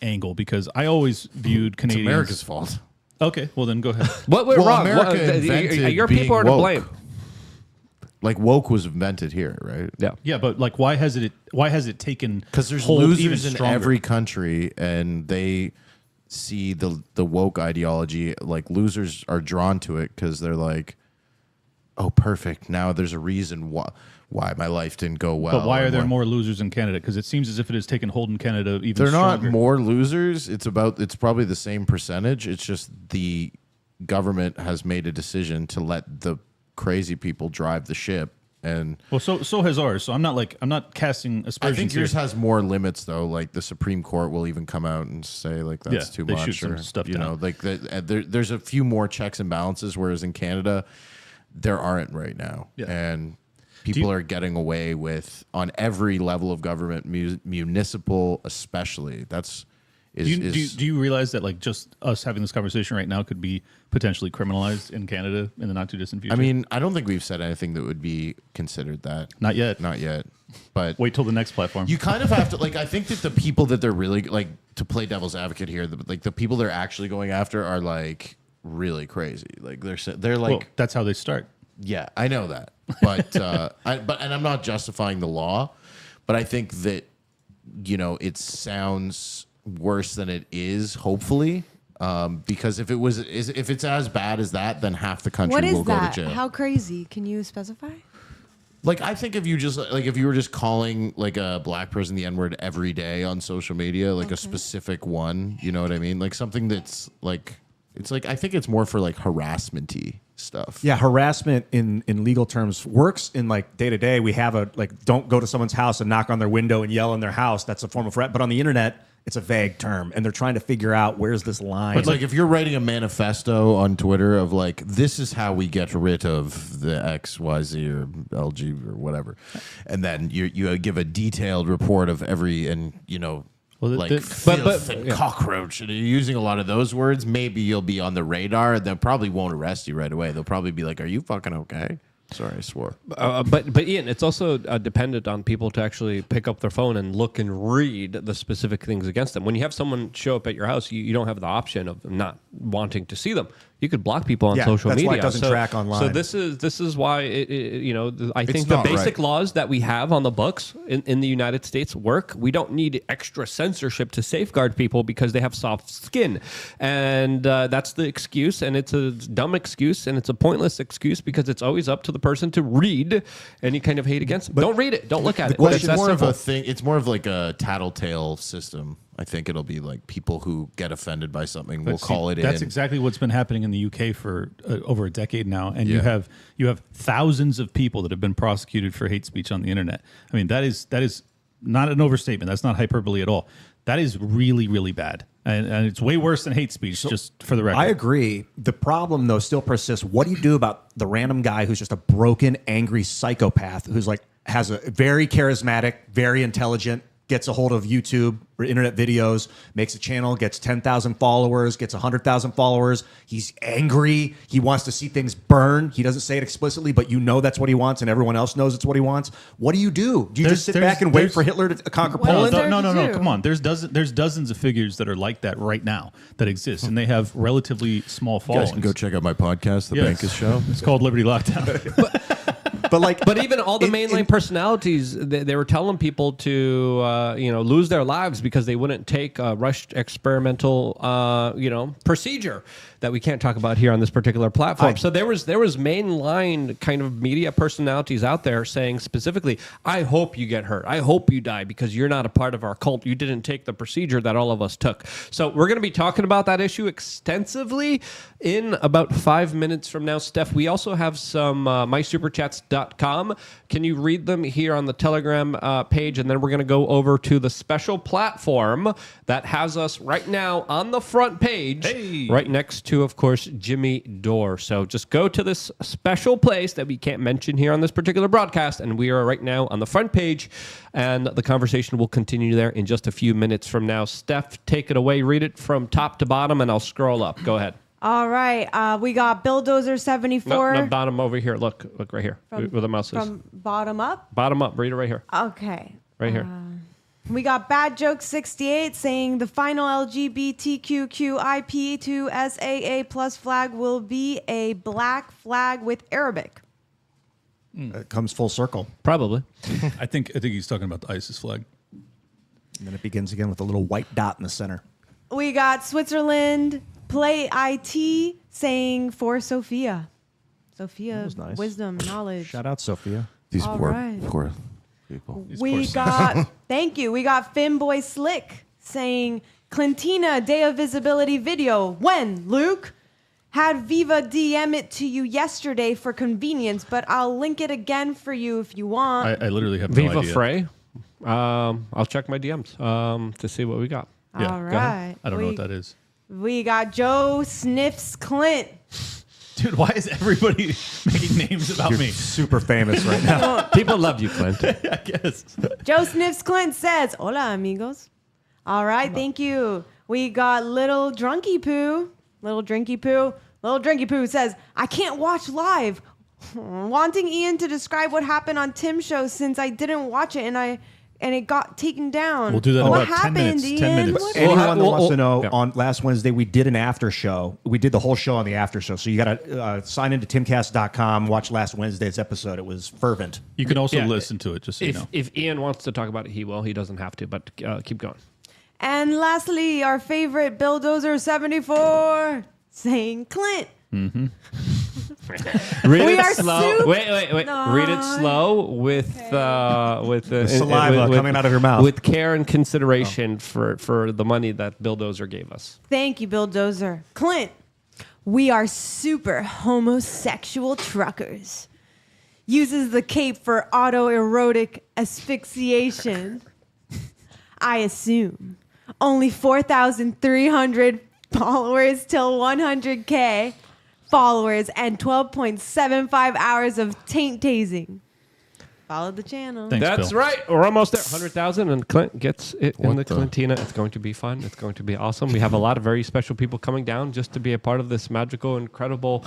angle, because I always viewed Canadians. It's America's fault. Okay, well then go ahead. What went wrong? America invented Your being people are to woke. blame. Like woke was invented here, right? Yeah. Yeah, but like, why has it taken? Because there's hold even losers in stronger? every country, and they see the woke ideology. Like losers are drawn to it because they're like, oh, perfect. Now there's a reason why my life didn't go well. But why are there more losers in Canada? Because it seems as if it has taken hold in Canada even They're stronger. not more losers. It's probably the same percentage. It's just the government has made a decision to let the crazy people drive the ship. And Well, so has ours. So I'm not casting I aspersions think yours here. has more limits, though. Like the Supreme Court will even come out and say, like, that's too they much. shoot some or, stuff you down. know, like there's a few more checks and balances, whereas in Canada, there aren't right now. Yeah. And people are getting away with, on every level of government, municipal especially. Do you realize that like just us having this conversation right now could be potentially criminalized in Canada in the not too distant future? I mean, I don't think we've said anything that would be considered that. Not yet. Not yet. But Wait till the next platform. you kind of have to, like, I think that the people that they're really, like, to play devil's advocate here, the people they're actually going after are, like, really crazy. Like, they're like, well, that's how they start. yeah, I know that. But, and I'm not justifying the law, but I think that, you know, it sounds worse than it is, hopefully. Because if it's as bad as that, then half the country What will is go that? to jail. How crazy? Can you specify? Like, I think if you were just calling like a black person the N-word every day on social media, like a specific one, you know what I mean? Like something that's like, it's like, I think it's more for like harassment-y stuff. Yeah, harassment in legal terms works in like day to day. We have don't go to someone's house and knock on their window and yell in their house. That's a form of threat. But on the internet, it's a vague term, and they're trying to figure out where's this line. But like if you're writing a manifesto on Twitter of like, this is how we get rid of the X, Y, Z, or LG or whatever, and then you give a detailed report of every, and you know, Well, like filth and cockroach, and you're using a lot of those words, maybe you'll be on the radar, and they probably won't arrest you right away. They'll probably be like, are you fucking okay? Sorry, I swore. But Ian, it's also dependent on people to actually pick up their phone and look and read the specific things against them. When you have someone show up at your house, you don't have the option of not wanting to see them. You could block people on social that's media. why it doesn't track online. So this is why I think the not basic right. laws that we have on the books in the United States work. We don't need extra censorship to safeguard people because they have soft skin, and that's the excuse. And it's a dumb excuse, and it's a pointless excuse because it's always up to the person to read any kind of hate against them. Don't read it. Don't look at it. Well, It's it's that more of simple. a thing. It's more of like a tattletale system. I think it'll be like people who get offended by something will call it That's in. exactly what's been happening in the UK for over a decade now, and you Yeah. have thousands of people that have been prosecuted for hate speech on the internet. I mean, that is not an overstatement. That's not hyperbole at all. That is really, really bad, and it's way worse than hate speech. Just for the record, I agree. The problem, though, still persists. What do you do about the random guy who's just a broken, angry psychopath who's like has a very charismatic, very intelligent, gets a hold of YouTube or internet videos, makes a channel, gets 10,000 followers, gets 100,000 followers. He's angry. He wants to see things burn. He doesn't say it explicitly, but you know that's what he wants, and everyone else knows it's what he wants. What do? Do you just sit back and wait for Hitler to conquer What is Poland? there No, to do? come on. There's dozens of figures that are like that right now that exist, and they have relatively small You guys followings. can go check out my podcast, The Yes. Bankis Show. It's called Liberty Lockdown. But Even all the mainline personalities, they were telling people to, lose their lives because they wouldn't take a rushed experimental, procedure that we can't talk about here on this particular platform. So there was mainline kind of media personalities out there saying specifically, "I hope you get hurt. I hope you die because you're not a part of our cult. You didn't take the procedure that all of us took." So we're going to be talking about that issue extensively in about 5 minutes from now. Steph, we also have some mysuperchats.com. Can you read them here on the Telegram page? And then we're going to go over to the special platform that has us right now on the front page, right next to, of course, Jimmy Dore. So just go to this special place that we can't mention here on this particular broadcast, and we are right now on the front page, and the conversation will continue there in just a few minutes from now. Steph, take it away. Read it from top to bottom, and I'll scroll up. Go ahead. All right. We got Bulldozer 74. No, bottom over here. Look right here where the mouse is. From bottom up? Bottom up. Read it right here. Okay. Right here. We got Bad Joke 68 saying the final LGBTQIP2SAA plus flag will be a black flag with Arabic. It comes full circle. Probably. I think he's talking about the ISIS flag. And then it begins again with a little white dot in the center. We got Switzerland Play IT saying for Sophia. Sophia, was nice. wisdom, knowledge. Shout out, Sophia. These All poor right. people. We got, thank you. We got Finboy Slick saying, Clintina Day of Visibility video. When, Luke? Had Viva DM it to you yesterday for convenience, but I'll link it again for you if you want. I literally have no Viva idea. Frey. I'll check my DMs to see what we got. Yeah, All go ahead. right. I don't know what that is. We got Joe Sniffs Clint. Dude, why is everybody making names about me? Super famous right now. People love you, Clint. I guess. Joe Sniffs Clint says, hola, amigos. All right, thank you. We got Little Drunky Poo. Little Drinky Poo. Little Drinky Poo says, I can't watch live. Wanting Ian to describe what happened on Tim's show since I didn't watch it and it got taken down. We'll do that in What about 10 happened, minutes. 10 Ian? minutes. What- Anyone that Well, wants to know, yeah. on last Wednesday, we did an after show. We did the whole show on the after show. So you got to sign into timcast.com, watch last Wednesday's episode. It was fervent. You can also Yeah. listen to it, just so you know. If Ian wants to talk about it, he will. He doesn't have to, but keep going. And lastly, our favorite Bulldozer 74 saying Clint. Read We it are slow. super- Wait. No. Read it slow with saliva coming out of your mouth. with care and consideration for the money that Bulldozer gave us. Thank you, Bulldozer. Clint, we are super homosexual truckers. Uses the cape for autoerotic asphyxiation. I assume. Only 4,300 followers till 100K followers and 12.75 hours of taint tasing. Follow the channel. Thanks, That's Bill. right. We're almost there. 100,000, and Clint gets it in What the the- Clintina. It's going to be fun. It's going to be awesome. We have a lot of very special people coming down just to be a part of this magical, incredible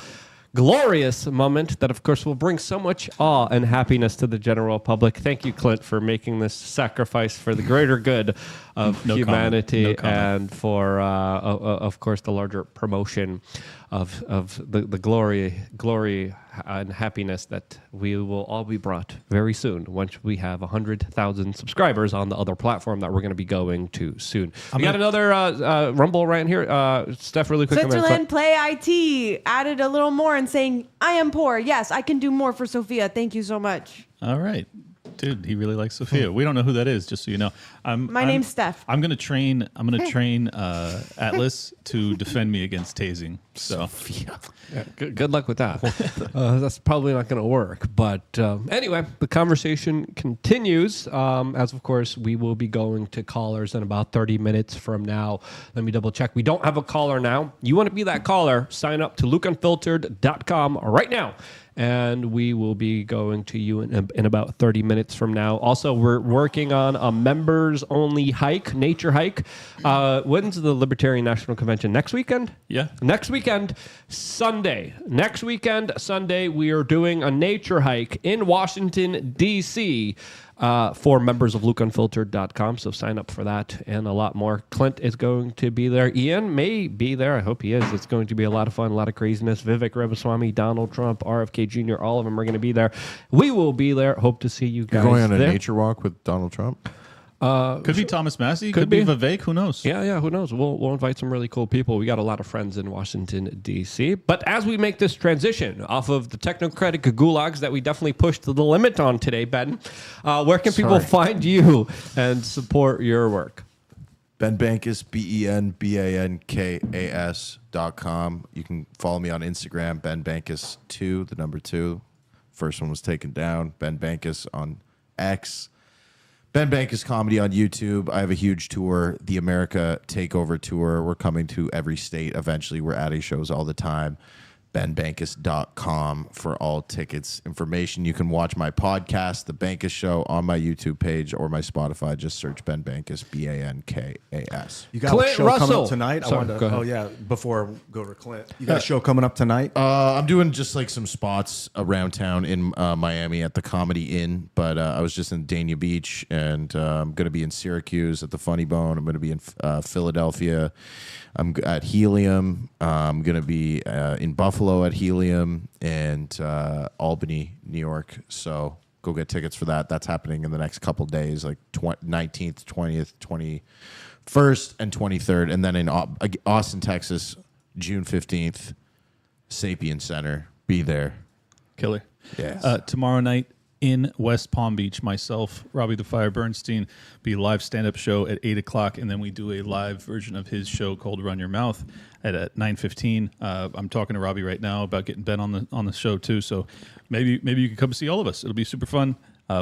glorious moment that, of course, will bring so much awe and happiness to the general public. Thank you, Clint, for making this sacrifice for the greater good of No humanity comment. No comment. and for, of course, the larger promotion of the glory and happiness that we will all be brought very soon once we have 100,000 subscribers on the other platform that we're going to be going to soon. We got another Rumble right here. Steph, really quick. Switzerland Play IT added a little more and saying, I am poor. Yes, I can do more for Sophia. Thank you so much. All right. Dude, he really likes Sophia. We don't know who that is, just so you know. My name's Steph. I'm gonna train Atlas to defend me against tasing. So Yeah, good luck with that. That's probably not going to work. But anyway, the conversation continues. As of course, we will be going to callers in about 30 minutes from now. Let me double check. We don't have a caller now. You want to be that caller? Sign up to lukeunfiltered.com right now. And we will be going to you in about 30 minutes from now. Also, we're working on a members-only hike, nature hike. When's the Libertarian National Convention? Next weekend? Yeah. Next weekend, Sunday. Next weekend, Sunday, we are doing a nature hike in Washington, D.C., for members of LukeUnfiltered.com. So sign up for that and a lot more. Clint is going to be there. Ian may be there. I hope he is. It's going to be a lot of fun, a lot of craziness. Vivek Ramaswamy, Donald Trump, RFK Jr., all of them are going to be there. We will be there. Hope to see you guys You're going on a there. nature walk with Donald Trump? could be Thomas Massey, could be Vivek, who knows? Yeah, who knows? We'll invite some really cool people. We got a lot of friends in Washington, D.C. But as we make this transition off of the technocratic gulags that we definitely pushed to the limit on today, Ben, where can people find you and support your work? Ben Bankis, BenBankas.com. You can follow me on Instagram, Ben Bankis2, the number 2. First one was taken down. Ben Bankis on X. Ben Bankis Comedy on YouTube. I have a huge tour, the America Takeover Tour. We're coming to every state. Eventually, we're adding shows all the time. BenBankis.com for all tickets information. You can watch my podcast, The Bankis Show, on my YouTube page or my Spotify. Just search Ben Bankis, Bankas. You got Clint a show Russell. coming up tonight? Sorry, I wanted go to, ahead. oh, yeah, before we go to Clint. You got a show coming up tonight? I'm doing just like some spots around town in Miami at the Comedy Inn, but I was just in Dania Beach, and I'm going to be in Syracuse at the Funny Bone. I'm going to be in Philadelphia. I'm at Helium. I'm going to be in Buffalo at Helium and Albany, New York. So go get tickets for that. That's happening in the next couple days, like 19th, 20th, 21st, and 23rd. And then in Austin, Texas, June 15th, Sapien Center. Be there. Killer. Yes. Tomorrow night in West Palm Beach, myself, Robbie the Fire Bernstein, be a live stand-up show at 8 o'clock, and then we do a live version of his show called Run Your Mouth at 9:15. I'm talking to Robbie right now about getting Ben on the show too, so maybe you can come see all of us. It'll be super fun.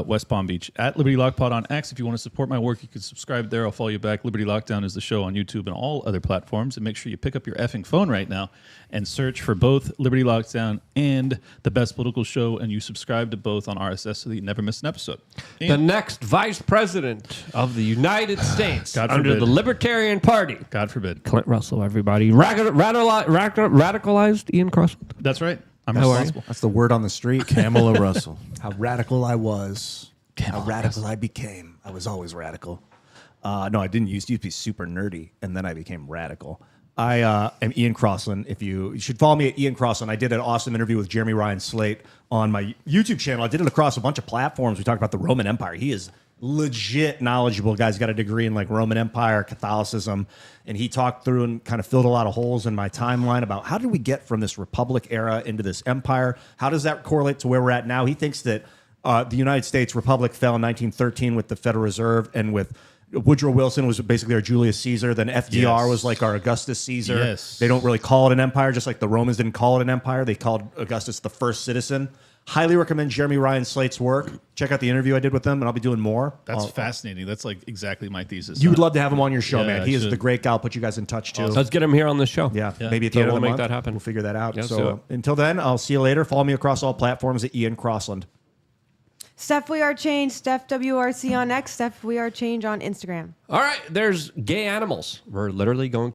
West Palm Beach at Liberty Lockpod on X. If you want to support my work, you can subscribe there. I'll follow you back. Liberty Lockdown is the show on YouTube and all other platforms. And make sure you pick up your effing phone right now and search for both Liberty Lockdown and The Best Political Show, and you subscribe to both on RSS so that you never miss an episode. The next vice president of the United States God under forbid. the Libertarian Party. God forbid. Clint Russell, everybody. Radicalized Ian Crossland. That's right. I'm How are you? responsible. That's the word on the street. Pamela Russell. How radical I was. How radical I became. I was always radical. No, I didn't used to be super nerdy, and then I became radical. I am Ian Crossland. You should follow me at Ian Crossland. I did an awesome interview with Jeremy Ryan Slate on my YouTube channel. I did it across a bunch of platforms. We talked about the Roman Empire. He is legit knowledgeable. Guy's got a degree in like Roman Empire, Catholicism, and he talked through and kind of filled a lot of holes in my timeline about how did we get from this Republic era into this empire? How does that correlate to where we're at now? He thinks that the United States Republic fell in 1913 with the Federal Reserve, and with Woodrow Wilson was basically our Julius Caesar. Then FDR was like our Augustus Caesar. Yes. They don't really call it an empire, just like the Romans didn't call it an empire. They called Augustus the first citizen. Highly recommend Jeremy Ryan Slate's work. Check out the interview I did with him, and I'll be doing more. That's fascinating. That's like exactly my thesis. You would love to have him on your show, Yeah, man. I He is should. the great guy. I'll put you guys in touch, too. Let's get him here on the show. Yeah, Yeah. maybe at the So end of we'll the make month, that happen. We'll figure that out. Let's do So it. until then, I'll see you later. Follow me across all platforms at Ian Crossland. Steph We Are Change, Steph WRC on X, Steph We Are Change on Instagram. All right, there's gay animals. We're literally going